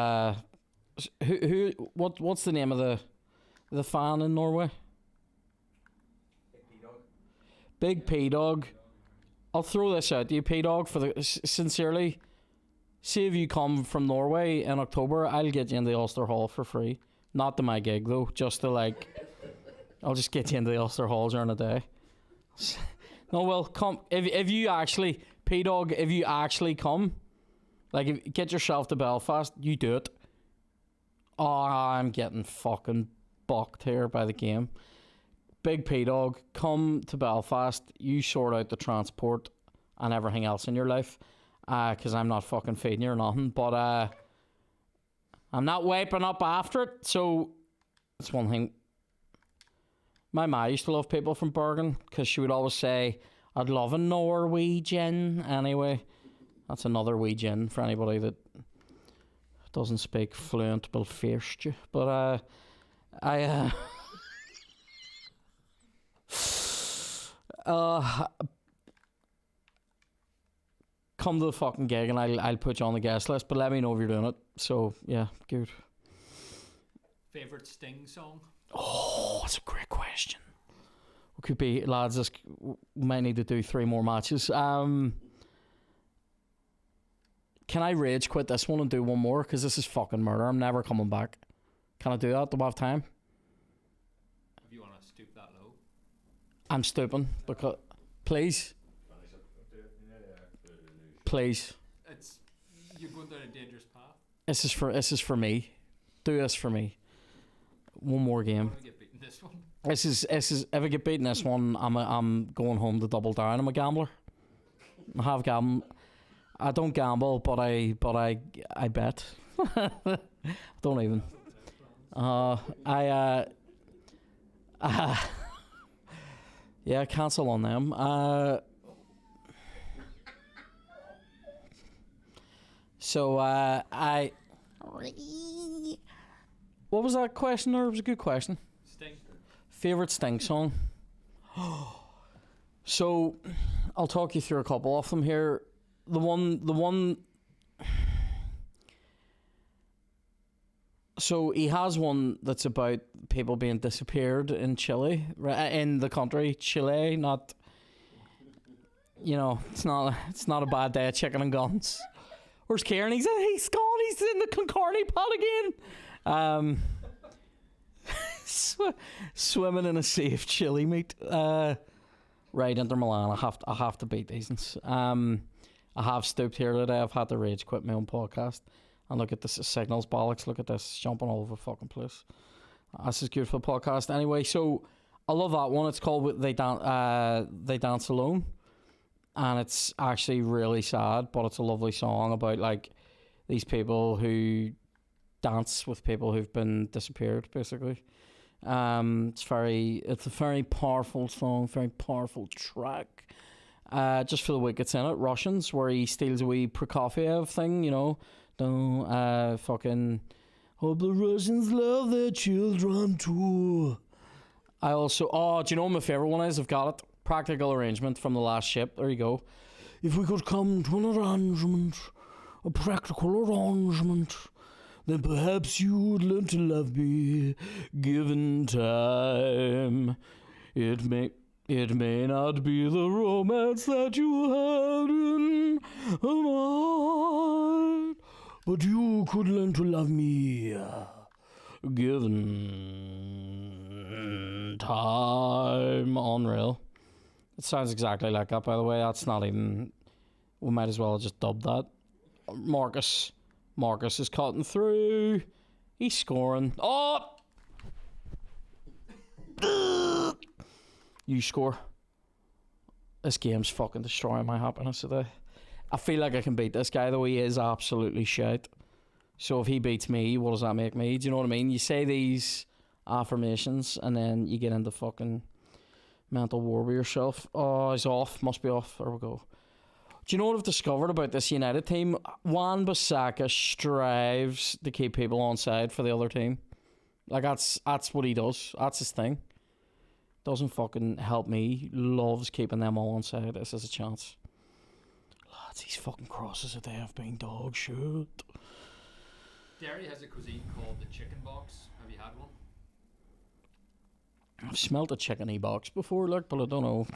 what's the name of the fan in Norway? Big P Dog. I'll throw this out to you, P Dog, for sincerely. See if you come from Norway in October, I'll get you into the Ulster Hall for free. Not to my gig though, just to like, I'll just get you into the Ulster Hall during the day. No, well, come if you actually, P Dog, if you actually come, like, get yourself to Belfast, you do it. Oh, I'm getting fucking bucked here by the game. Big P Dog, come to Belfast, you sort out the transport and everything else in your life, because I'm not fucking feeding you or nothing, but I'm not wiping up after it. So that's one thing. My ma used to love people from Bergen, because she would always say, I'd love a Norwegian. Anyway, that's another wee gin for anybody that doesn't speak fluent Belfast. But come to the fucking gig and I'll put you on the guest list, but let me know if you're doing it. So yeah, good. Favorite Sting song? Oh, that's a great question. We could be, lads, this, we might need to do 3 more matches. Can I rage quit this one and do one more? Because this is fucking murder. I'm never coming back. Can I do that? Do I have time? If you want to stoop that low. I'm stooping, because... Please. Please. You're going down a dangerous path. This is for me. Do this for me. One more game. I want to get beaten this one. This is if I get beaten this one, I'm going home to double down. I'm a gambler. I have gambled. I don't gamble, but I bet. Don't even. Yeah, cancel on them. So what was that question? Or it was a good question. Sting. Favorite Sting song. So I'll talk you through a couple of them here. The one. So he has one that's about people being disappeared in Chile, in the country Chile. Not, you know, it's not a bad day of chicken and guns. Where's Kieran? He's gone. He's in the Concarney pot again. Swimming in a sea of chili meat. Right, Inter Milan. I have to beat these ones. I have stooped here today. I've had to rage quit my own podcast. And look at this signals bollocks. Look at this jumping all over the fucking place. This is good for the podcast. Anyway, so I love that one. It's called They Dance Alone. And it's actually really sad, but it's a lovely song about like these people who dance with people who've been disappeared, basically. It's a very powerful song, very powerful track. Just for the wickets in it, Russians, where he steals a wee Prokofiev thing, you know. Don't fucking hope the Russians love their children too. I also, do you know what my favourite one is? I've got it. Practical Arrangement from The Last Ship. There you go. If we could come to an arrangement, a practical arrangement, then perhaps you would learn to love me, given time. It may not be the romance that you had in mind, but you could learn to love me, given time. Unreal. It sounds exactly like that, by the way. That's not even... We might as well have just dubbed that. Marcus is cutting through. He's scoring. Oh! You score. This game's fucking destroying my happiness today. I feel like I can beat this guy, though. He is absolutely shite. So if he beats me, what does that make me? Do you know what I mean? You say these affirmations and then you get into fucking mental war with yourself. Oh, he's off. Must be off. There we go. Do you know what I've discovered about this United team? Wan-Bissaka strives to keep people on side for the other team. Like, that's what he does. That's his thing. Doesn't fucking help me. Loves keeping them all on side. This is a chance. Lads, these fucking crosses that they have been dog shit. Derry has a cuisine called the chicken box. Have you had one? I've smelt a chickeny box before, look, but I don't know.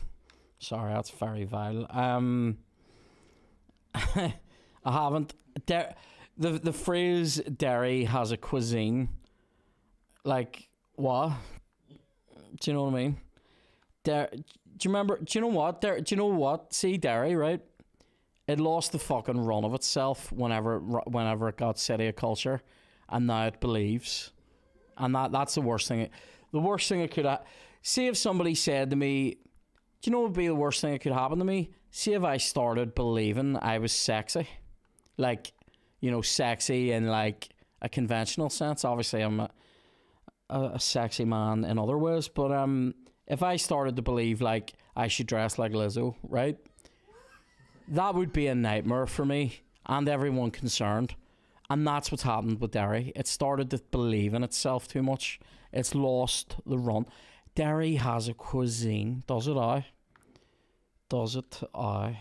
Sorry, that's very vile. I haven't. The phrase Derry has a cuisine, like, what? Do you know what I mean? Do you remember? Do you know what? Do you know what? See, Derry, right? It lost the fucking run of itself whenever it got city of culture, and now it believes, and that's the worst thing. The worst thing it could see if somebody said to me, "Do you know what would be the worst thing that could happen to me? See if I started believing I was sexy, like, you know, sexy in like a conventional sense. Obviously, I'm a sexy man in other ways, but if I started to believe like I should dress like Lizzo, right? That would be a nightmare for me and everyone concerned. And that's what's happened with Derry. It started to believe in itself too much. It's lost the run. Derry has a cuisine. Does it, I? Does it, I?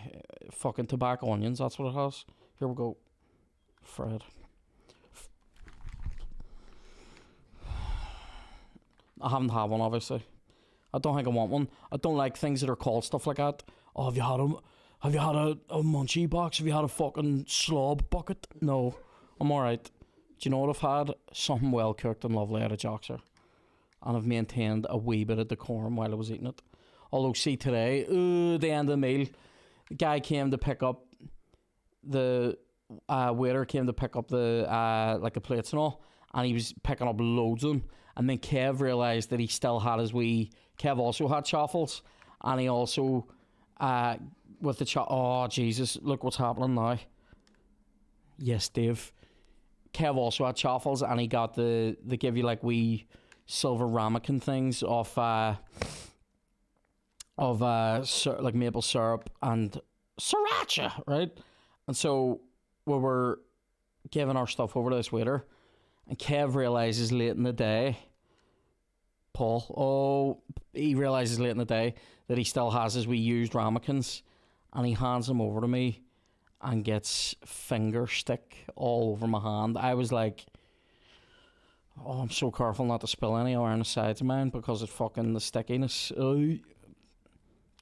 Fucking tobacco onions, that's what it has. Here we go. Fred. I haven't had one, obviously. I don't think I want one. I don't like things that are called stuff like that. Oh, have you had a munchie box? Have you had a fucking slob bucket? No, I'm alright. Do you know what I've had? Something well cooked and lovely out of Joxer. And I've maintained a wee bit of decorum while I was eating it. Although, see, today, the end of the meal, the guy came to pick up, the waiter came to pick up the plates and all, and he was picking up loads of them. And then Kev realised that he still had Kev also had chaffles, and he also, with the oh, Jesus, look what's happening now. Yes, Dave. Kev also had chaffles, and he got they give you like wee silver ramekin things like maple syrup and sriracha, right? And so we were giving our stuff over to this waiter, and Kev realises late in the day, he realises late in the day that he still has his wee used ramekins, and he hands them over to me and gets finger stick all over my hand. I was like, oh, I'm so careful not to spill any around the sides of mine because of fucking the stickiness.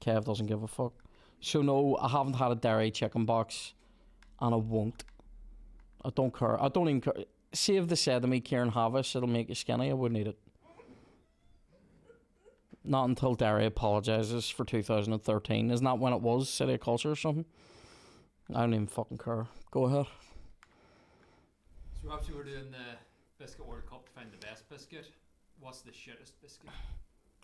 Kev doesn't give a fuck. So no, I haven't had a Derry chicken box, and I won't. I don't care. I don't even care. See if they said to me, Kieran, have this, it'll make you skinny, I wouldn't eat it. Not until Derry apologises for 2013. Isn't that when it was City of Culture or something? I don't even fucking care. Go ahead. So obviously we're doing the Biscuit World Cup to find the best biscuit. What's the shittest biscuit?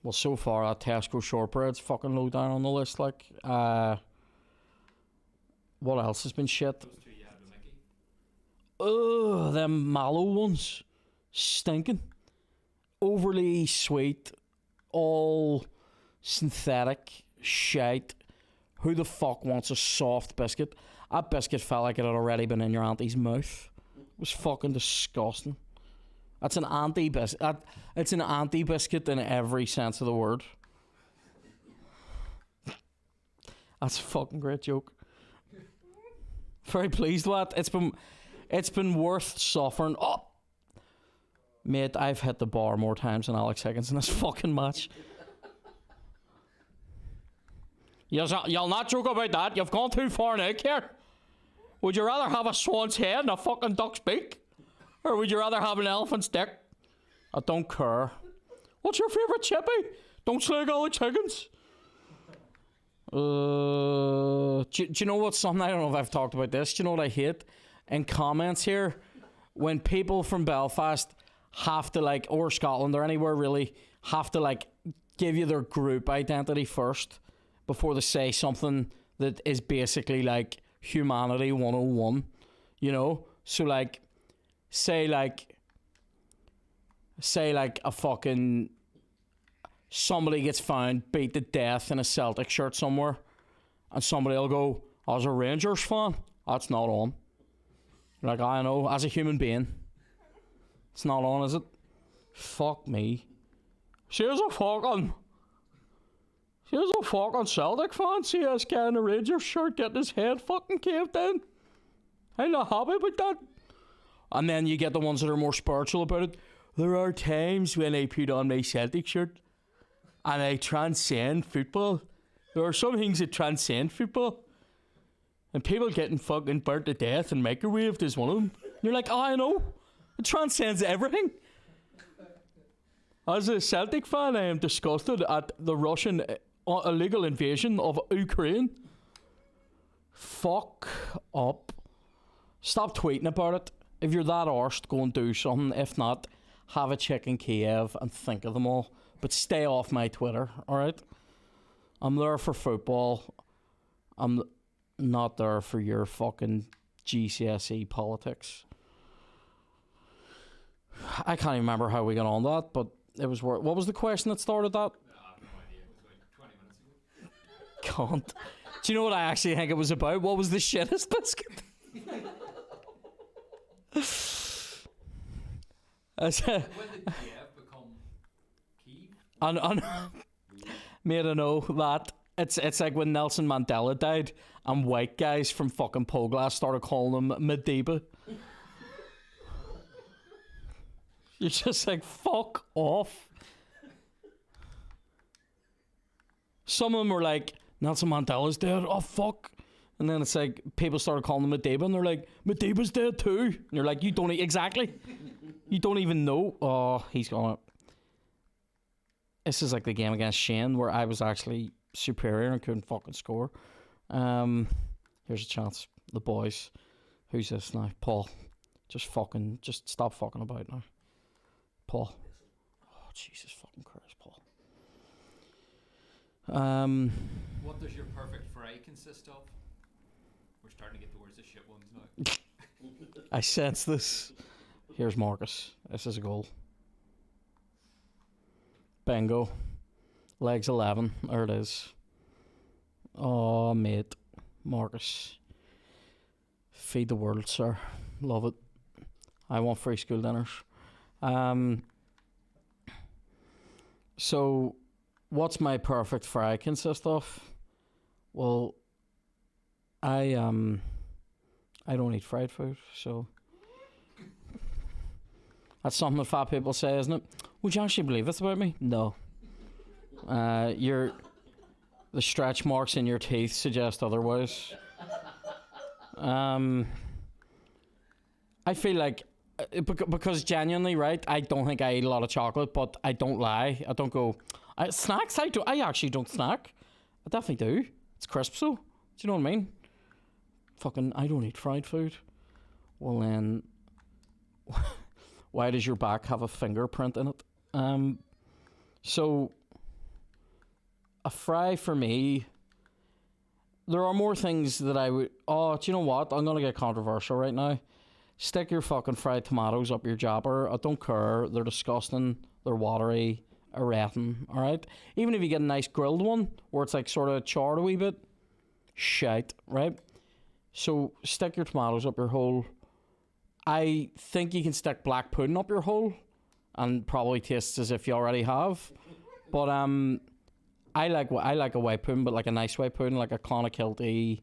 Well, so far, that Tesco shortbread's fucking low down on the list. Like, what else has been shit? Those two you had with Mickey. Ugh, them mallow ones. Stinking. Overly sweet. All synthetic shite. Who the fuck wants a soft biscuit? That biscuit felt like it had already been in your auntie's mouth. It was fucking disgusting. That's an anti-biscuit. It's an anti-biscuit in every sense of the word. That's a fucking great joke. Very pleased with that. It's been worth suffering. Oh, Mate, I've hit the bar more times than Alex Higgins in this fucking match. You'll not joke about that. You've gone too far now, here. Would you rather have a swan's head and a fucking duck's beak? Or would you rather have an elephant's dick? I don't care. What's your favourite chippy? Don't slag Alex Higgins. Do you know what's something? I don't know if I've talked about this. Do you know what I hate? In comments here, when people from Belfast have to, like, or Scotland or anywhere really, have to, like, give you their group identity first before they say something that is basically like humanity 101, you know? So like say like a fucking somebody gets found beat to death in a Celtic shirt somewhere and somebody will go, I was a Rangers fan. That's not on. You're like, I know, as a human being, it's not on, is it? Fuck me. She was a fucking Celtic fan. See this guy in a Rangers shirt getting his head fucking caved in. I'm not happy about that. And then you get the ones that are more spiritual about it. There are times when I put on my Celtic shirt and I transcend football. There are some things that transcend football. And people getting fucking burnt to death and microwaved is one of them. You're like, oh, I know. It transcends everything. As a Celtic fan, I am disgusted at the Russian illegal invasion of Ukraine. Fuck up. Stop tweeting about it. If you're that arsed, go and do something. If not, have a chick in Kiev and think of them all. But stay off my Twitter, alright? I'm there for football. I'm not there for your fucking GCSE politics. I can't even remember how we got on that, but it was what was the question that started that? I have no idea. It was about 20 minutes ago. Cunt. Do you know what I actually think it was about? What was the shittest biscuit? When did Kiev become Kiev? And made I know that it's like when Nelson Mandela died and white guys from fucking Poglass started calling him Madiba. You're just like, fuck off. Some of them were like, Nelson Mandela's dead. Oh, fuck. And then it's like, people started calling him Madiba, and they're like, Madiba's dead too. And you're like, you don't, exactly. You don't even know. Oh, he's gone. This is like the game against Shane, where I was actually superior and couldn't fucking score. Here's a chance. The boys. Who's this now? Paul. Just stop fucking about now. Paul. Oh, Jesus fucking Christ, Paul. What does your perfect fry consist of? We're starting to get towards the shit ones now. I sense this. Here's Marcus. This is a goal. Bingo. Legs 11. There it is. Oh, mate. Marcus. Feed the world, sir. Love it. I want free school dinners. So, what's my perfect fry consist of? Well, I don't eat fried food, so that's something that fat people say, isn't it? Would you actually believe this about me? No. The stretch marks in your teeth suggest otherwise. I feel like because genuinely, right, I don't think I eat a lot of chocolate, but I don't lie. I don't go snacks. I actually don't snack. I definitely do. It's crisp, so do you know what I mean? Fucking, I don't eat fried food. Well then, why does your back have a fingerprint in it? So a fry for me. There are more things that I would. Oh, do you know what? I'm gonna get controversial right now. Stick your fucking fried tomatoes up your jabber. I don't care. They're disgusting. They're watery. Ereting. Alright? Even if you get a nice grilled one, where it's like sort of charred a wee bit. Shite. Right? So, stick your tomatoes up your hole. I think you can stick black pudding up your hole. And probably tastes as if you already have. But, I like a white pudding, but like a nice white pudding. Like a Clonakilty,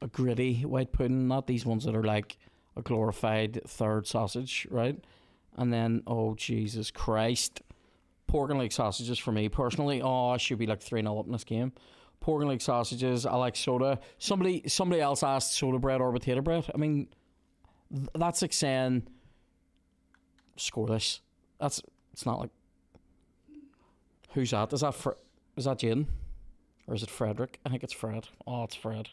a gritty white pudding. Not these ones that are like a glorified third sausage, right? And then, oh, Jesus Christ. Pork and leg sausages for me, personally. Oh, I should be like 3-0 up in this game. Pork and leg sausages. I like soda. Somebody else asked soda bread or potato bread. I mean, that's like saying, score this. It's not like... Who's that? Is that Jaden? Or is it Frederick? I think it's Fred. Oh, it's Fred.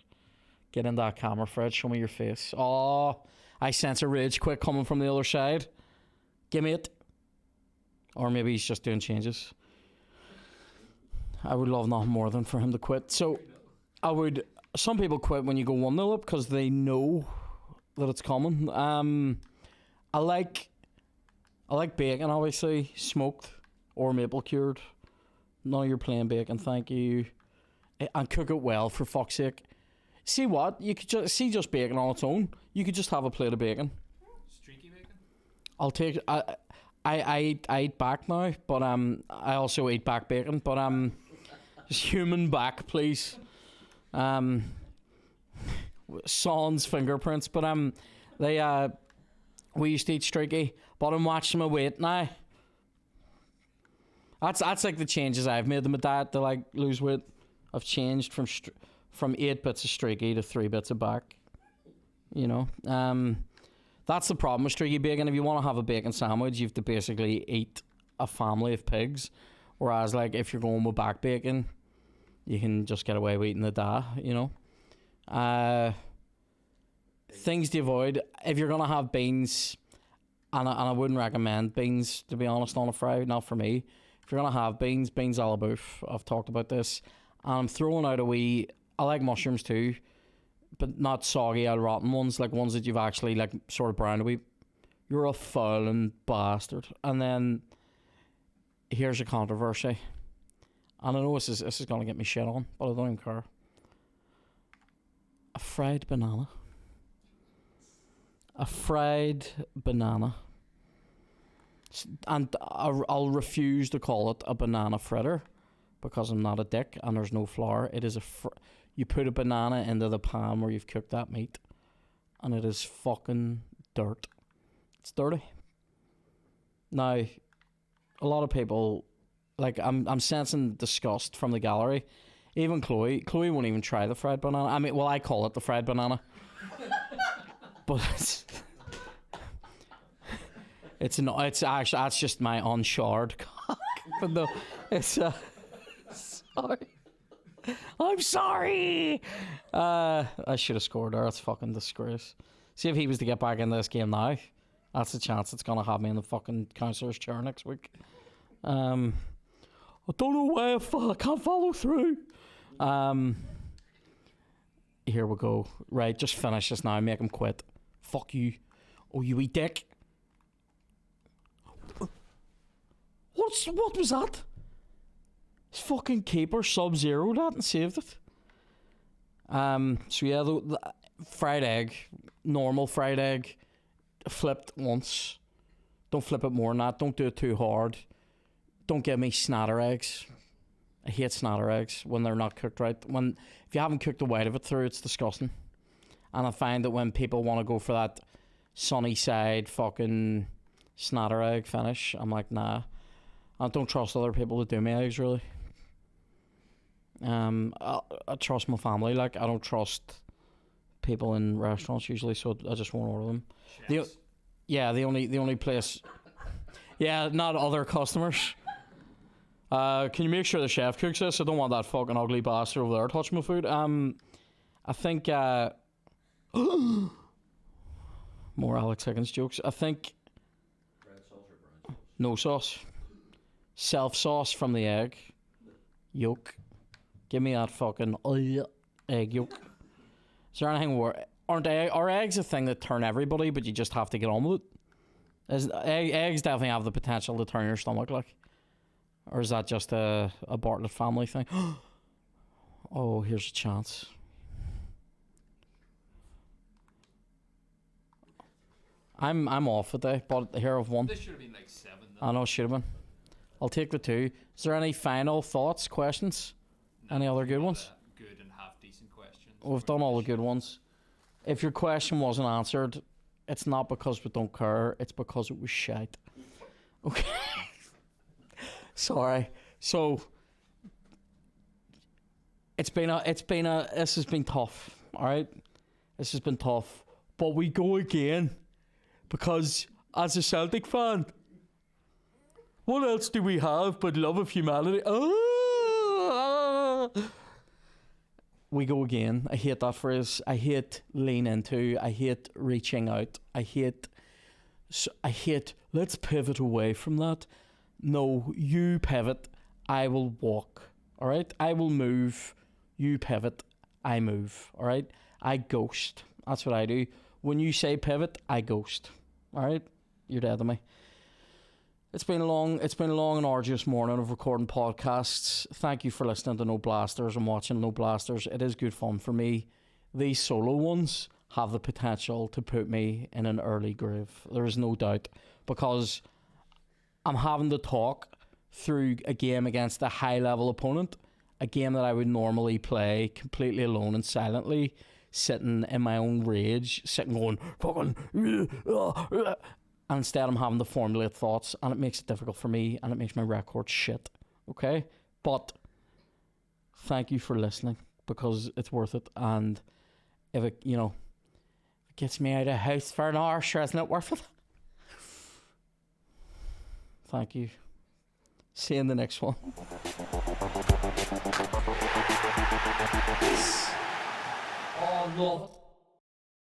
Get in that camera, Fred. Show me your face. Oh, I sense a rage quit coming from the other side. Give me it. Or maybe he's just doing changes. I would love nothing more than for him to quit. So, some people quit when you go 1-0 up because they know that it's coming. I like bacon, obviously, smoked or maple cured. None of your plain bacon, thank you. And cook it well, for fuck's sake. See what? You could just bacon on its own. You could just have a plate of bacon. Streaky bacon? I'll take... I eat back now, but I also eat back bacon, but just human back, please. Sans fingerprints, but we used to eat streaky, but I'm watching my weight now. That's like the changes I've made to my diet to like lose weight. I've changed from 8 bits of streaky to 3 bits of back. You know, that's the problem with streaky bacon. If you want to have a bacon sandwich, you have to basically eat a family of pigs. Whereas, like, if you're going with back bacon, you can just get away with eating the da, you know. Things to avoid. If you're going to have beans, and I wouldn't recommend beans, to be honest, on a fry, not for me. If you're going to have beans a la bouffe, I've talked about this. And I'm throwing out I like mushrooms too, but not soggy or rotten ones, like ones that you've actually like sort of browned a wee. You're a fouling bastard. And then here's a controversy. And I know this is gonna get me shit on, but I don't even care. A fried banana. A fried banana. And I'll refuse to call it a banana fritter because I'm not a dick and there's no flour. It is you put a banana into the pan where you've cooked that meat, and it is fucking dirt. It's dirty. Now, a lot of people, like, I'm sensing disgust from the gallery. Even Chloe won't even try the fried banana. I mean, well, I call it the fried banana, but it's not. It's actually that's just my unsharred cock. But no, it's sorry. I'm sorry. I should have scored there. That's fucking disgrace. See if he was to get back into this game now. That's the chance it's gonna have me in the fucking councillor's chair next week. I don't know why I can't follow through. Here we go. Right, just finish this now. Make him quit. Fuck you. Oh, you wee dick. What was that? His fucking keeper sub-zero that and saved it. So yeah, the fried egg, normal fried egg, flipped once. Don't flip it more than that. Don't do it too hard. Don't give me snatter eggs. I hate snatter eggs when they're not cooked right. If you haven't cooked the white of it through, it's disgusting. And I find that when people want to go for that sunny side fucking snatter egg finish, I'm like, nah. I don't trust other people to do my eggs, really. I trust my family. Like, I don't trust people in restaurants usually, so I just won't order them. The only place. Yeah, not other customers. Can you make sure the chef cooks this? I don't want that fucking ugly bastard over there touching my food. I think more Alex Higgins jokes. I think Red sauce or brown sauce? no sauce. Self sauce from the egg yolk. Give me that fucking egg yolk. Is there anything where are eggs a thing that turn everybody, but you just have to get on with it? Eggs definitely have the potential to turn your stomach, like, or is that just a Bartlett family thing? Oh, here's a chance. I'm off today, but here I've won. This should have been like 7. Though. I know it should have been. I'll take the 2. Is there any final thoughts, questions? No, any other good ones? Good and half decent questions. We've done all the good ones. If your question wasn't answered, it's not because we don't care. It's because it was shite. Okay. Sorry. So this has been tough. All right, this has been tough. But we go again because as a Celtic fan, what else do we have but love of humanity? We go again. I hate that phrase. I hate lean into. I hate reaching out. I hate. Let's pivot away from that. No, you pivot. I will walk. All right. I will move. You pivot. I move. All right. I ghost. That's what I do. When you say pivot, I ghost. All right. You're dead to me. It's been a long and arduous morning of recording podcasts. Thank you for listening to No Blasters and watching No Blasters. It is good fun for me. These solo ones have the potential to put me in an early grave. There is no doubt, because I'm having to talk through a game against a high-level opponent, a game that I would normally play completely alone and silently, sitting in my own rage, sitting going, fucking... And instead I'm having to formulate thoughts, and it makes it difficult for me, and it makes my record shit. Okay? But thank you for listening, because it's worth it. And if it, if it gets me out of the house for an hour, sure, isn't it worth it? Thank you. See you in the next one. Oh, no.